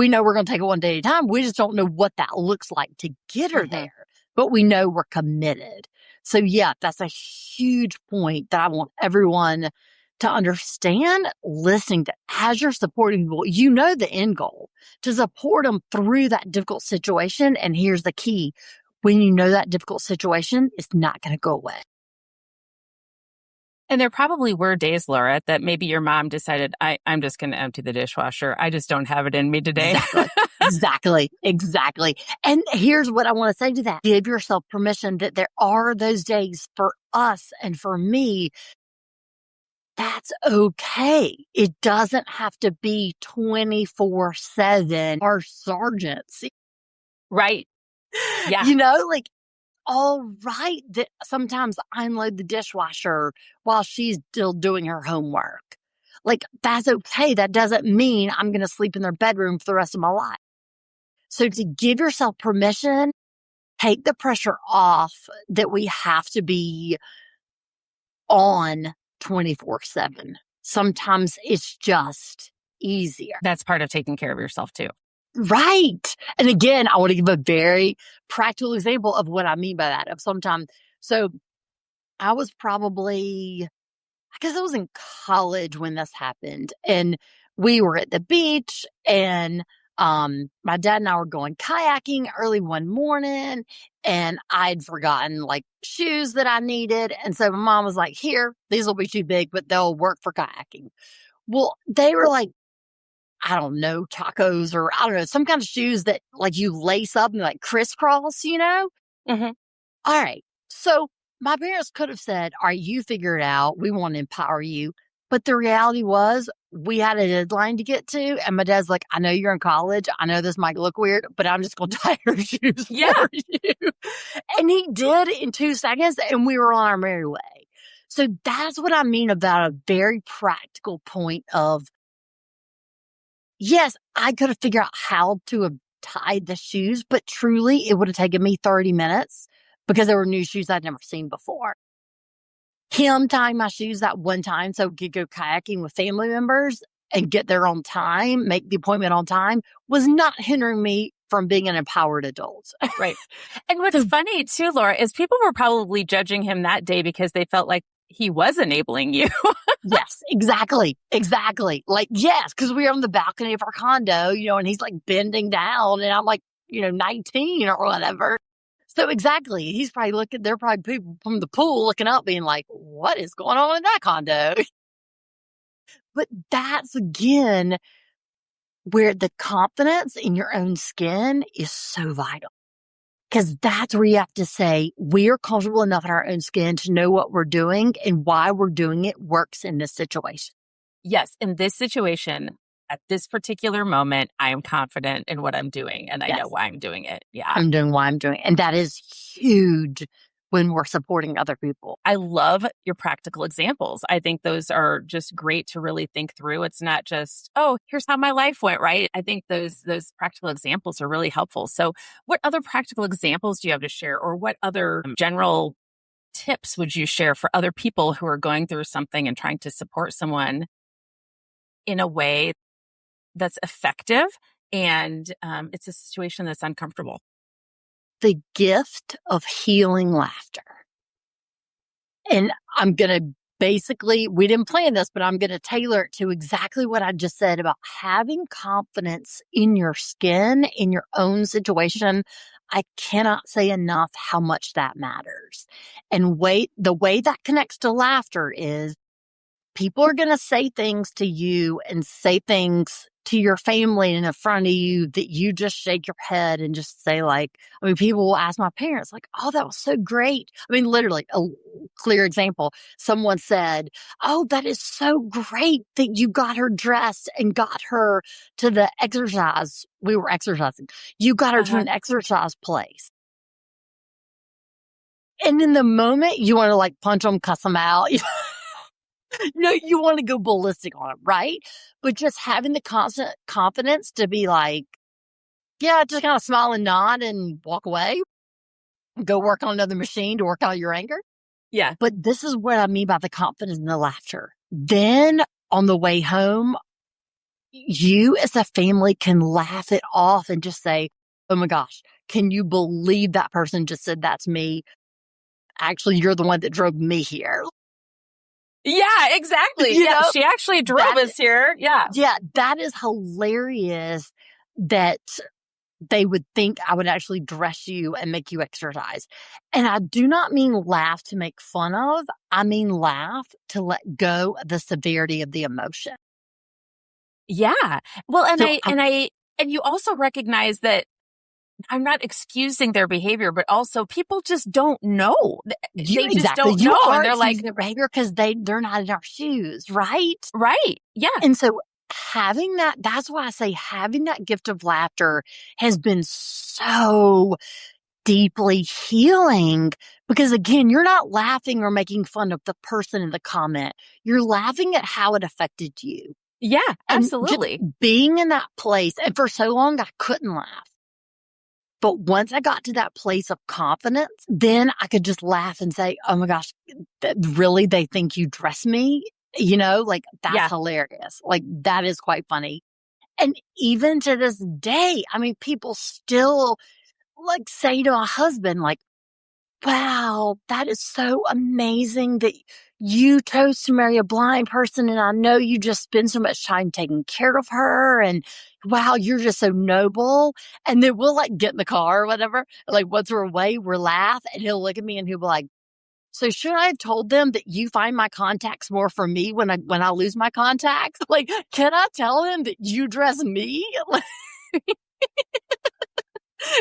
know we're going to take it one day at a time. We just don't know what that looks like to get her there, but we know we're committed. So yeah, that's a huge point that I want everyone to understand, listening to, as you're supporting people, the end goal, to support them through that difficult situation. And here's the key. When you know that difficult situation, it's not going to go away. And there probably were days, Laura, that maybe your mom decided, I'm just going to empty the dishwasher. I just don't have it in me today. Exactly. And here's what I want to say to that. Give yourself permission that there are those days for us and for me. That's okay. It doesn't have to be 24/7 or sergeants. Right. Yeah. All right, that sometimes I unload the dishwasher while she's still doing her homework. That's okay. That doesn't mean I'm going to sleep in their bedroom for the rest of my life. So to give yourself permission, take the pressure off that we have to be on 24/7. Sometimes it's just easier. That's part of taking care of yourself too. Right. And again, I want to give a very practical example of what I mean by that. Of sometimes, so I was probably, I guess I was in college when this happened, and we were at the beach, and my dad and I were going kayaking early one morning, and I'd forgotten like shoes that I needed. And so my mom was like, here, these will be too big, but they'll work for kayaking. Well, they were like, I don't know, tacos or I don't know, some kind of shoes that like you lace up and like crisscross, you know? Mm-hmm. All right. So my parents could have said, all right, you figure it out. We want to empower you. But the reality was we had a deadline to get to. And my dad's like, I know you're in college. I know this might look weird, but I'm just going to tie your shoes Yeah. for you. And he did in 2 seconds, and we were on our merry way. So that's what I mean about a very practical point of, yes, I could have figured out how to have tied the shoes, but truly it would have taken me 30 minutes because there were new shoes I'd never seen before. Him tying my shoes that one time so we could go kayaking with family members and get there on time, make the appointment on time, was not hindering me from being an empowered adult. Right. And what's funny too, Laura, is people were probably judging him that day because they felt like he was enabling you. Yes, exactly. Exactly. Like, yes, because we were on the balcony of our condo, and he's like bending down and I'm like, 19 or whatever. So exactly. He's probably there are probably people from the pool looking up being like, what is going on in that condo? But that's again where the confidence in your own skin is so vital. Because that's where you have to say, we're comfortable enough in our own skin to know what we're doing and why we're doing it works in this situation. Yes. In this situation, at this particular moment, I am confident in what I'm doing and I know why I'm doing it. Yeah. I'm doing why I'm doing it. And that is huge when we're supporting other people. I love your practical examples. I think those are just great to really think through. It's not just, oh, here's how my life went, right? I think those practical examples are really helpful. So what other practical examples do you have to share, or what other general tips would you share for other people who are going through something and trying to support someone in a way that's effective and it's a situation that's uncomfortable? The gift of healing laughter. And I'm going to we didn't plan this, but I'm going to tailor it to exactly what I just said about having confidence in your skin, in your own situation. I cannot say enough how much that matters. And the way that connects to laughter is people are going to say things to you and say things to your family and in front of you that you just shake your head and just say people will ask my parents like, oh, that was so great. I mean, literally a clear example. Someone said, oh, that is so great that you got her dressed and got her to the exercise. We were exercising. You got her to an exercise place. And in the moment you want to punch them, cuss them out. You want to go ballistic on it, right? But just having the constant confidence to be like, yeah, just kind of smile and nod and walk away. Go work on another machine to work out your anger. Yeah. But this is what I mean by the confidence and the laughter. Then on the way home, you as a family can laugh it off and just say, oh my gosh, can you believe that person just said that to me? Actually, you're the one that drove me here. Yeah, exactly. She actually drove us here. Yeah. Yeah, that is hilarious that they would think I would actually dress you and make you exercise. And I do not mean laugh to make fun of. I mean laugh to let go of the severity of the emotion. Yeah. Well, and you also recognize that I'm not excusing their behavior, but also people just don't know. They just don't know. And they're like, their behavior because they're not in our shoes, right? Right. Yeah. And so having that's why I say having that gift of laughter has been so deeply healing because again, you're not laughing or making fun of the person in the comment. You're laughing at how it affected you. Yeah, absolutely. And being in that place. And for so long, I couldn't laugh. But once I got to that place of confidence, then I could just laugh and say, oh my gosh, really? They think you dress me? Like that's Yeah. hilarious. Like that is quite funny. And even to this day, I mean, people still like say to a husband, like, wow, that is so amazing that you chose to marry a blind person. And I know you just spend so much time taking care of her. And wow, you're just so noble. And then we'll like get in the car or whatever. Like once we're away, we'll laugh and he'll look at me and he'll be like, so should I have told them that you find my contacts more for me when I lose my contacts? Like, can I tell them that you dress me?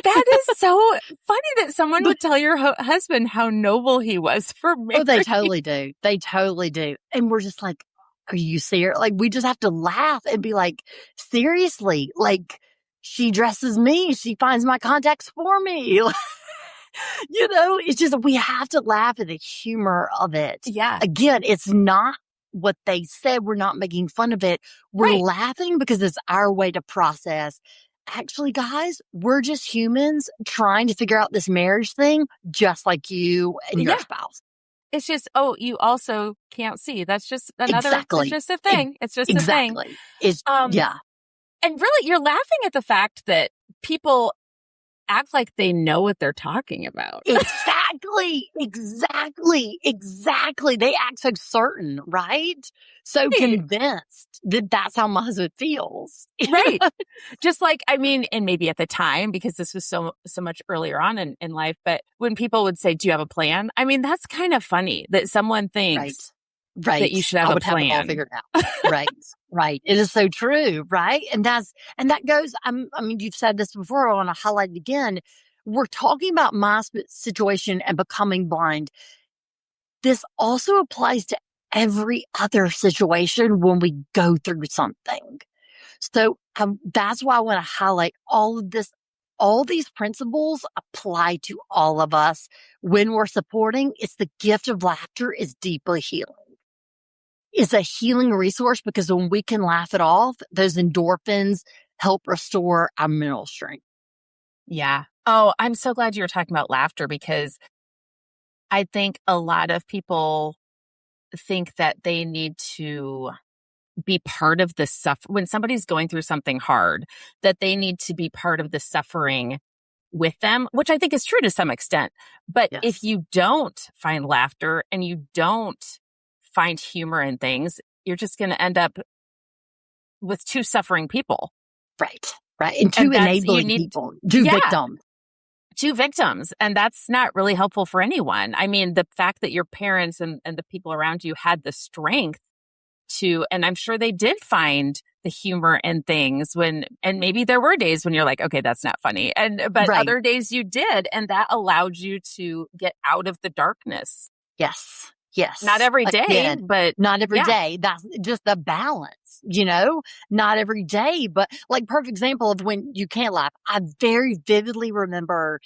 That is so funny that someone would tell your husband how noble he was for Oh, they marrying. totally do. They totally do. And we're just like, are you serious? Like, we just have to laugh and be like, seriously, like, she dresses me. She finds my contacts for me. It's just, we have to laugh at the humor of it. Yeah. Again, it's not what they said. We're not making fun of it. We're Right. laughing because it's our way to process. Actually, guys, we're just humans trying to figure out this marriage thing, just like you and your spouse. It's just, oh, you also can't see. That's just another, it's just a thing. It's just a thing. Exactly. It's, yeah. And really, you're laughing at the fact that people act like they know what they're talking about. Exactly. They act so certain, right? So convinced that that's how my husband feels. Right. Just like, I mean, and maybe at the time, because this was so much earlier on in life, but when people would say, do you have a plan? I mean, that's kind of funny that someone thinks right. that you should have I a would plan. have it all figured out. Right. It is so true. Right. And that goes, I mean, you've said this before. I want to highlight it again. We're talking about my situation and becoming blind. This also applies to every other situation when we go through something. So that's why I want to highlight all of this. All these principles apply to all of us when we're supporting. It's the gift of laughter is deeply healing. It's a healing resource because when we can laugh it off, those endorphins help restore our mental strength. Yeah. Oh, I'm so glad you were talking about laughter because I think a lot of people think that they need to be part of the when somebody's going through something hard, that they need to be part of the suffering with them, which I think is true to some extent. But if you don't find laughter and you don't find humor in things, you're just going to end up with two suffering people. Right. And two enabling people, two victims. Two victims. And that's not really helpful for anyone. I mean, the fact that your parents and the people around you had the strength to, and I'm sure they did find the humor in things and maybe there were days when you're like, okay, that's not funny. But other days you did. And that allowed you to get out of the darkness. Yes. Not every day, but not every day. That's just the balance, not every day, but like perfect example of when you can't laugh. I very vividly remember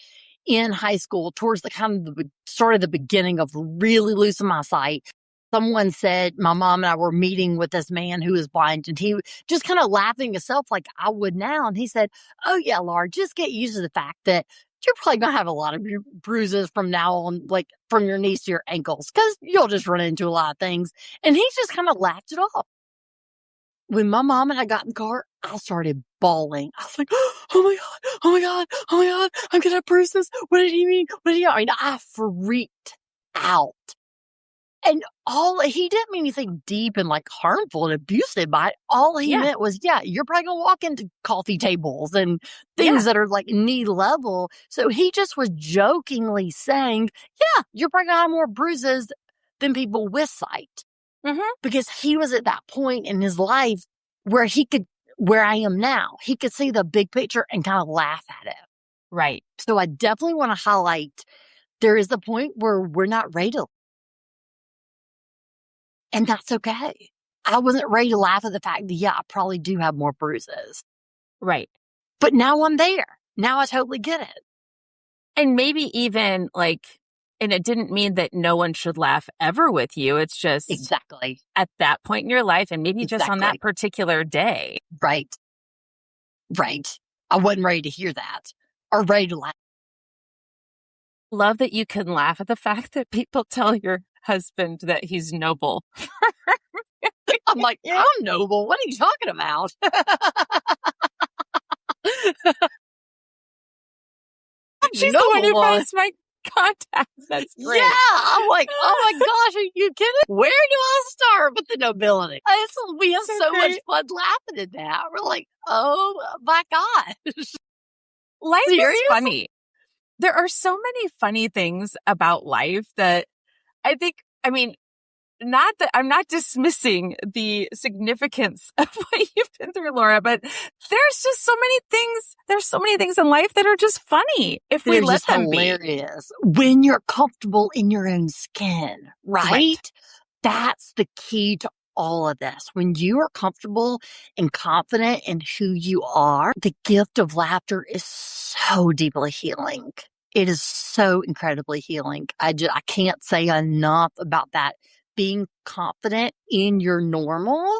in high school towards the kind of the beginning of really losing my sight. Someone said my mom and I were meeting with this man who is blind and he just kind of laughing himself like I would now. And he said, oh yeah, Laura, just get used to the fact that you're probably going to have a lot of bruises from now on, like from your knees to your ankles, because you'll just run into a lot of things. And he just kind of laughed it off. When my mom and I got in the car, I started bawling. I was like, oh my God, I'm going to have bruises. What did he mean? I mean, I freaked out. And he didn't mean anything deep and like harmful and abusive by it. All he meant was, you're probably going to walk into coffee tables and things that are like knee level. So he just was jokingly saying, you're probably going to have more bruises than people with sight. Mm-hmm. Because he was at that point in his life where I am now, he could see the big picture and kind of laugh at it. Right. So I definitely want to highlight there is a point where we're not ready to. And that's okay. I wasn't ready to laugh at the fact that, I probably do have more bruises. Right. But now I'm there. Now I totally get it. And maybe even and it didn't mean that no one should laugh ever with you. It's just exactly at that point in your life and maybe just on that particular day. Right. I wasn't ready to hear that. are ready to laugh. Love that you can laugh at the fact that people tell your husband that he's noble. I'm like, I'm noble. What are you talking about? I'm She's the the one noble who one. finds my contacts. That's Yeah. great. I'm like, oh my gosh, are you kidding? Where do I start with the nobility? We have So so much great. fun laughing at that. We're like, oh my gosh. Life is Serious? funny. There are so many funny things about life that I think, I mean, not that I'm not dismissing the significance of what you've been through, Laura, but there's just so many things. There's so many things in life that are just funny if we They're let just them be. hilarious when you're comfortable in your own skin, Right. right? That's the key to all of this. When you are comfortable and confident in who you are, the gift of laughter is so deeply healing. It is so incredibly healing. I can't say enough about that. Being confident in your normal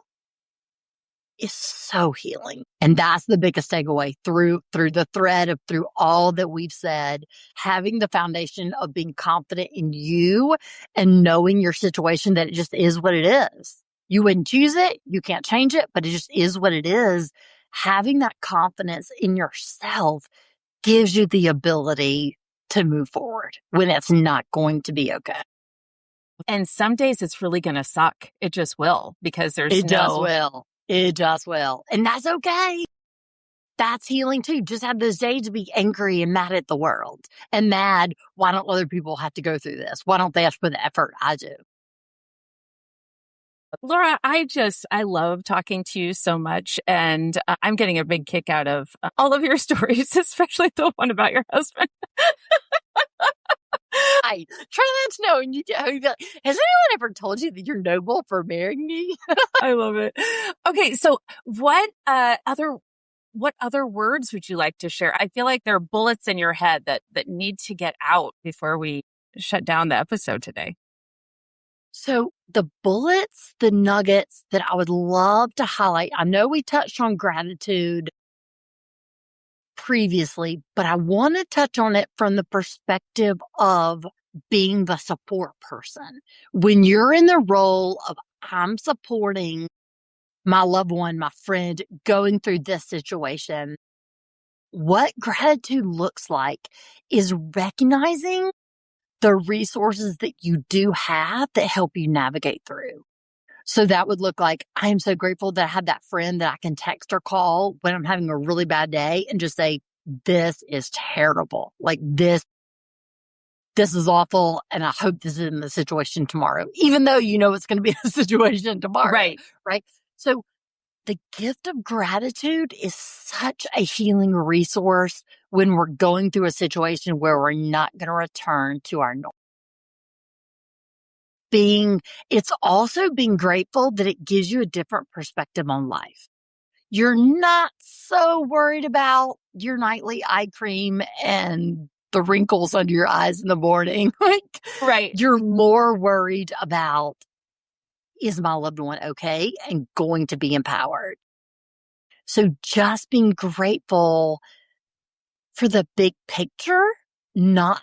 is so healing. And that's the biggest takeaway through the thread of through all that we've said, having the foundation of being confident in you and knowing your situation that it just is what it is. You wouldn't choose it, you can't change it, but it just is what it is. Having that confidence in yourself gives you the ability to move forward when it's not going to be okay. And some days it's really going to suck. It just will because there's It does no, well. It does well. And that's okay. That's healing too. Just have those days to be angry and mad at the world and mad. Why don't other people have to go through this? Why don't they have to put the effort I do? Laura, I love talking to you so much. And I'm getting a big kick out of all of your stories, especially the one about your husband. I try not to know. And has anyone ever told you that you're noble for marrying me? I love it. Okay. So what other words would you like to share? I feel like there are bullets in your head that need to get out before we shut down the episode today. So the bullets, the nuggets that I would love to highlight. I know we touched on gratitude previously, but I want to touch on it from the perspective of being the support person. When you're in the role of I'm supporting my loved one, my friend going through this situation, what gratitude looks like is recognizing the resources that you do have that help you navigate through. So that would look like, I am so grateful that I have that friend that I can text or call when I'm having a really bad day and just say, this is terrible. Like this is awful. And I hope this isn't the situation tomorrow, even though you know it's going to be the situation tomorrow. Right. Right. So the gift of gratitude is such a healing resource when we're going through a situation where we're not going to return to our norm. It's also being grateful that it gives you a different perspective on life. You're not so worried about your nightly eye cream and the wrinkles under your eyes in the morning. Like, Right. you're more worried about, is my loved one okay and going to be empowered? So just being grateful for the big picture, not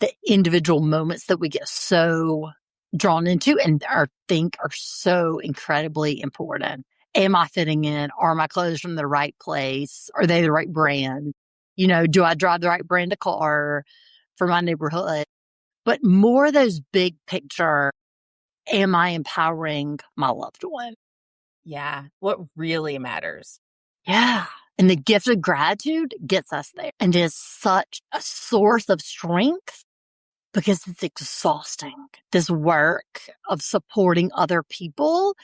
the individual moments that we get so drawn into and think are so incredibly important. Am I fitting in? Are my clothes from the right place? Are they the right brand? You know, do I drive the right brand of car for my neighborhood? But more of those big picture, am I empowering my loved one? Yeah. What really matters. Yeah. And the gift of gratitude gets us there and is such a source of strength because it's exhausting. This work of supporting other people,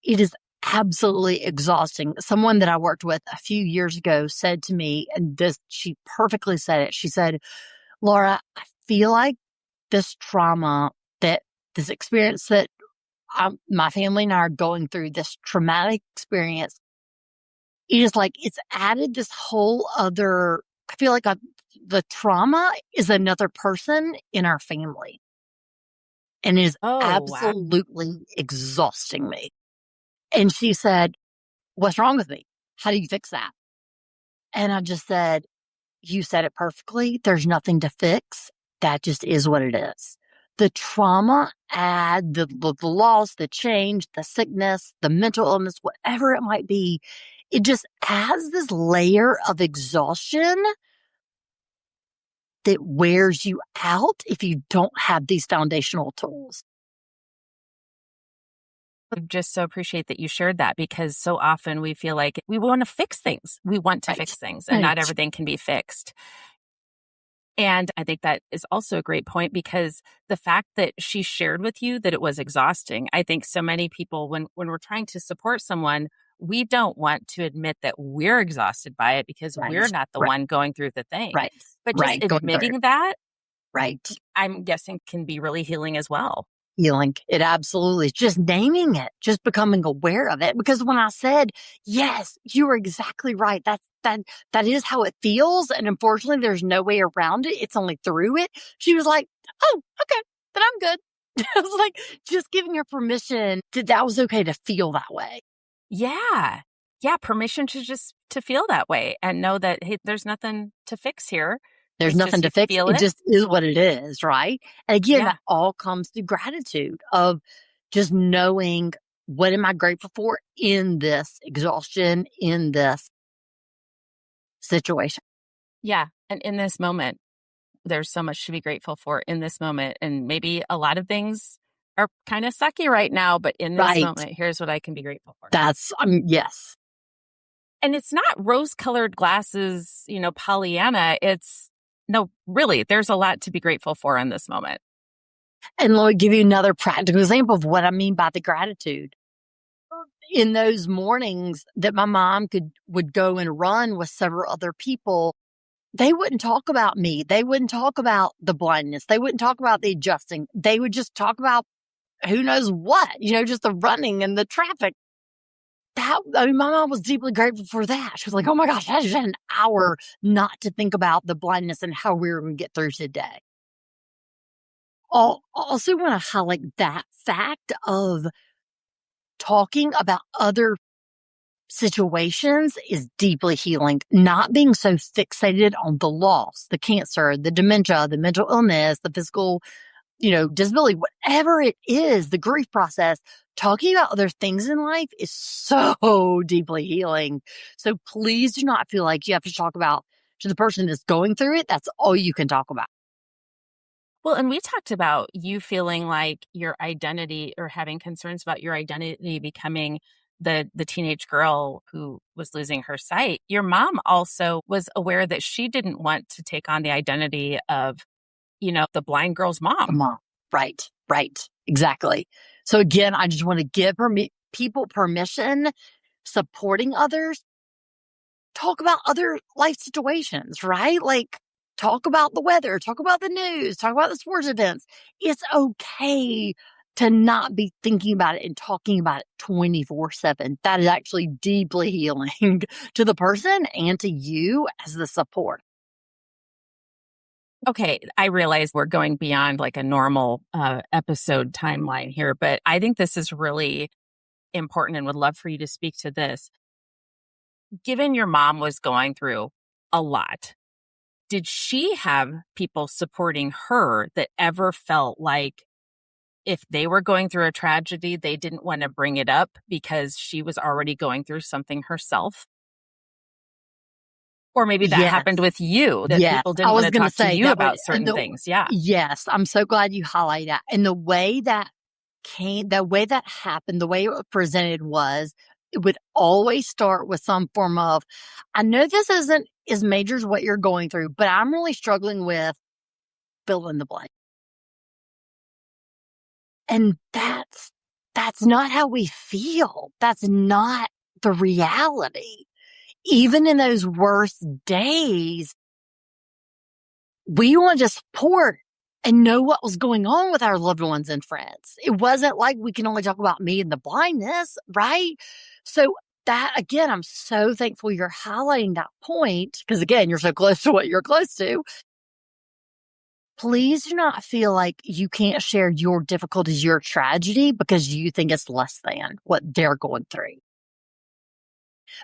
it is absolutely exhausting. Someone that I worked with a few years ago said to me, and she perfectly said it. She said, Laura, I feel like this trauma this experience that my family and I are going through, this traumatic experience, it is like it's added this whole other, I feel like the trauma is another person in our family. And it is Oh, wow. absolutely exhausting me. And she said, what's wrong with me? How do you fix that? And I just said, you said it perfectly. There's nothing to fix. That just is what it is. The trauma, add the loss, the change, the sickness, the mental illness, whatever it might be, it just adds this layer of exhaustion that wears you out if you don't have these foundational tools. I just so appreciate that you shared that, because so often we feel like we want to fix things. We want to fix things, and not everything can be fixed. And I think that is also a great point, because the fact that she shared with you that it was exhausting, I think so many people, when we're trying to support someone, we don't want to admit that we're exhausted by it because we're not the one going through the thing. But just admitting that, I'm guessing, can be really healing as well. Healing. It absolutely is. Just naming it, just becoming aware of it. Because when I said, yes, you are exactly right. That is how it feels. And unfortunately, there's no way around it. It's only through it. She was like, oh, okay, then I'm good. I was like, just giving her permission that was okay to feel that way. Yeah. Yeah. Permission to feel that way and know that, hey, there's nothing to fix here. There's nothing to fix. It just is what it is, right? And again, that all comes through gratitude of just knowing, what am I grateful for in this exhaustion, in this situation? Yeah. And in this moment, there's so much to be grateful for in this moment. And maybe a lot of things are kind of sucky right now, but in this moment, here's what I can be grateful for. That's, yes. And it's not rose-colored glasses, Pollyanna. It's, no, really, there's a lot to be grateful for in this moment. And let me give you another practical example of what I mean by the gratitude. In those mornings that my mom would go and run with several other people, they wouldn't talk about me. They wouldn't talk about the blindness. They wouldn't talk about the adjusting. They would just talk about who knows what, just the running and the traffic. My mom was deeply grateful for that. She was like, oh my gosh, I just had an hour not to think about the blindness and how we were going to get through today. I also want to highlight that fact of talking about other situations is deeply healing. Not being so fixated on the loss, the cancer, the dementia, the mental illness, the physical, disability, whatever it is, the grief process. Talking about other things in life is so deeply healing. So please do not feel like you have to talk about to the person that's going through it. That's all you can talk about. Well, and we talked about you feeling like your identity, or having concerns about your identity becoming the teenage girl who was losing her sight. Your mom also was aware that she didn't want to take on the identity of, the blind girl's mom. Right. Exactly. So again, I just want to give people permission, supporting others, talk about other life situations, right? Like, talk about the weather, talk about the news, talk about the sports events. It's okay to not be thinking about it and talking about it 24/7. That is actually deeply healing to the person and to you as the support. Okay, I realize we're going beyond like a normal episode timeline here, but I think this is really important and would love for you to speak to this. Given your mom was going through a lot, did she have people supporting her that ever felt like if they were going through a tragedy, they didn't want to bring it up because she was already going through something herself? Or maybe that happened with you, that people didn't want to talk to you about certain things. Yeah. Yes. I'm so glad you highlight that. And the way that happened, the way it was presented was, it would always start with some form of, I know this isn't as major as what you're going through, but I'm really struggling with fill in the blank. And that's not how we feel. That's not the reality. Even in those worst days, we want to support and know what was going on with our loved ones and friends. It wasn't like we can only talk about me and the blindness, right? So that, again, I'm so thankful you're highlighting that point, because again, you're so close to what you're close to. Please do not feel like you can't share your difficulties, your tragedy, because you think it's less than what they're going through.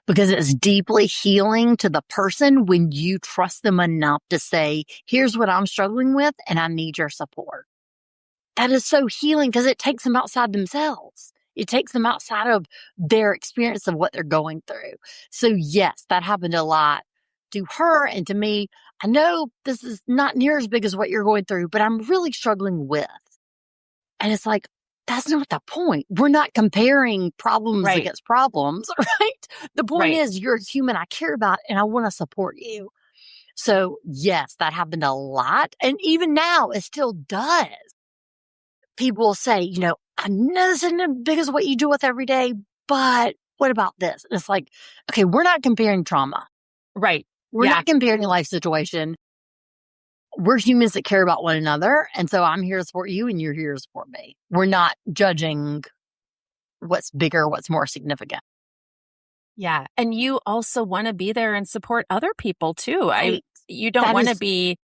because it's deeply healing to the person when you trust them enough to say, here's what I'm struggling with and I need your support. That is so healing because it takes them outside themselves. It takes them outside of their experience of what they're going through. So yes, that happened a lot to her and to me. I know this is not near as big as what you're going through, but I'm really struggling with. And it's like, that's not the point. We're not comparing problems against problems, right? The point is you're a human I care about and I want to support you. So yes, that happened a lot. And even now it still does. People will say, I know this isn't as big as what you deal with every day, but what about this? And it's like, okay, we're not comparing trauma. Right. We're not comparing a life situation. We're humans that care about one another. And so I'm here to support you and you're here to support me. We're not judging what's bigger, what's more significant. Yeah. And you also want to be there and support other people too. Right. You don't want to be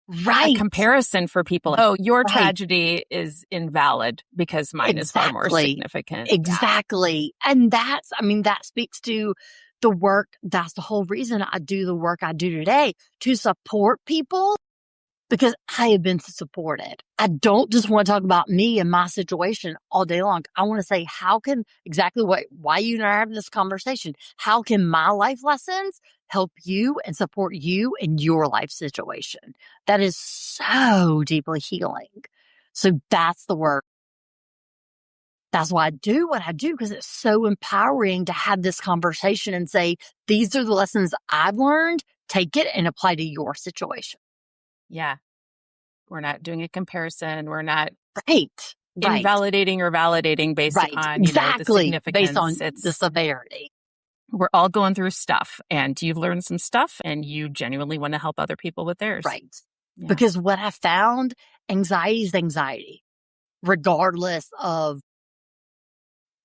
a comparison for people. Oh, your tragedy is invalid because mine is far more significant. Exactly. Yeah. And that speaks to the work. That's the whole reason I do the work I do today, to support people, because I have been supported. I don't just want to talk about me and my situation all day long. I want to say, why you and I are having this conversation. How can my life lessons help you and support you in your life situation? That is so deeply healing. So that's the work. That's why I do what I do, because it's so empowering to have this conversation and say, these are the lessons I've learned. Take it and apply to your situation. Yeah. We're not doing a comparison. We're not invalidating or validating based on, the significance. Based on the severity. We're all going through stuff, and you've learned some stuff and you genuinely want to help other people with theirs. Right. Yeah. Because what I found, anxiety is anxiety, regardless of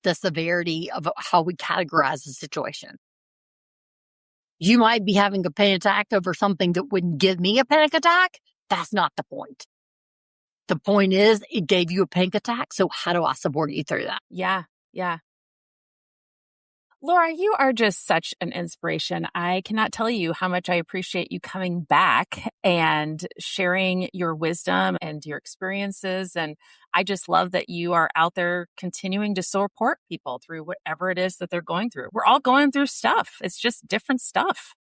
the severity of how we categorize the situation. You might be having a panic attack over something that wouldn't give me a panic attack. That's not the point. The point is, it gave you a panic attack. So how do I support you through that? Yeah. Yeah. Laura, you are just such an inspiration. I cannot tell you how much I appreciate you coming back and sharing your wisdom and your experiences. And I just love that you are out there continuing to support people through whatever it is that they're going through. We're all going through stuff. It's just different stuff.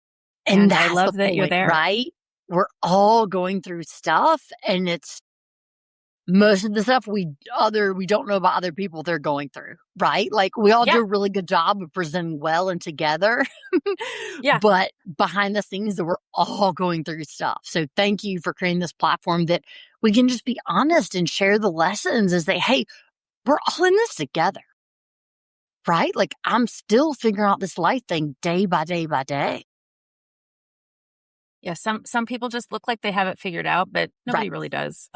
And I love that you're there. Right? We're all going through stuff, and it's most of the stuff we don't know about other people they're going through, right? Like we all do a really good job of presenting well and together. But behind the scenes that we're all going through stuff. So thank you for creating this platform that we can just be honest and share the lessons and say, hey, we're all in this together. Right? Like I'm still figuring out this life thing day by day by day. Yeah, some people just look like they have it figured out, but nobody really does.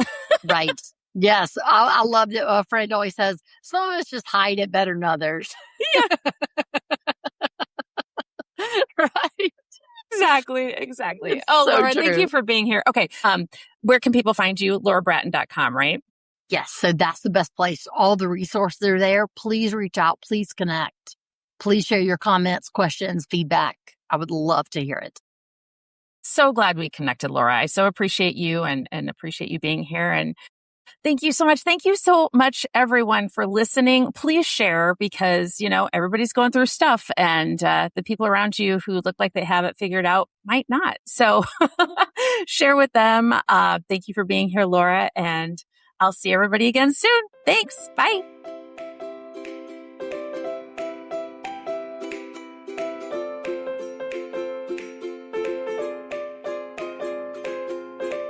Right. Yes. I love it. A friend always says, some of us just hide it better than others. Yeah. Right. Exactly. It's so Laura, true. thank you for being here. Okay. Where can people find you? LauraBratton.com, right? Yes. So that's the best place. All the resources are there. Please reach out. Please connect. Please share your comments, questions, feedback. I would love to hear it. So glad we connected, Laura. I so appreciate you and appreciate you being here. And thank you so much. Thank you so much, everyone, for listening. Please share because, everybody's going through stuff and the people around you who look like they have it figured out might not. So share with them. Thank you for being here, Laura. And I'll see everybody again soon. Thanks. Bye.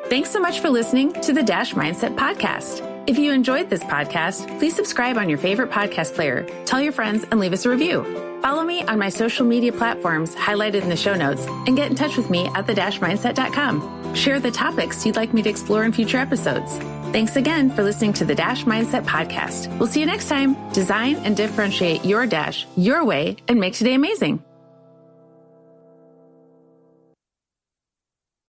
Thanks so much for listening to the Dash Mindset Podcast. If you enjoyed this podcast, please subscribe on your favorite podcast player, tell your friends, and leave us a review. Follow me on my social media platforms highlighted in the show notes and get in touch with me at thedashmindset.com. Share the topics you'd like me to explore in future episodes. Thanks again for listening to the Dash Mindset Podcast. We'll see you next time. Design and differentiate your Dash your way and make today amazing.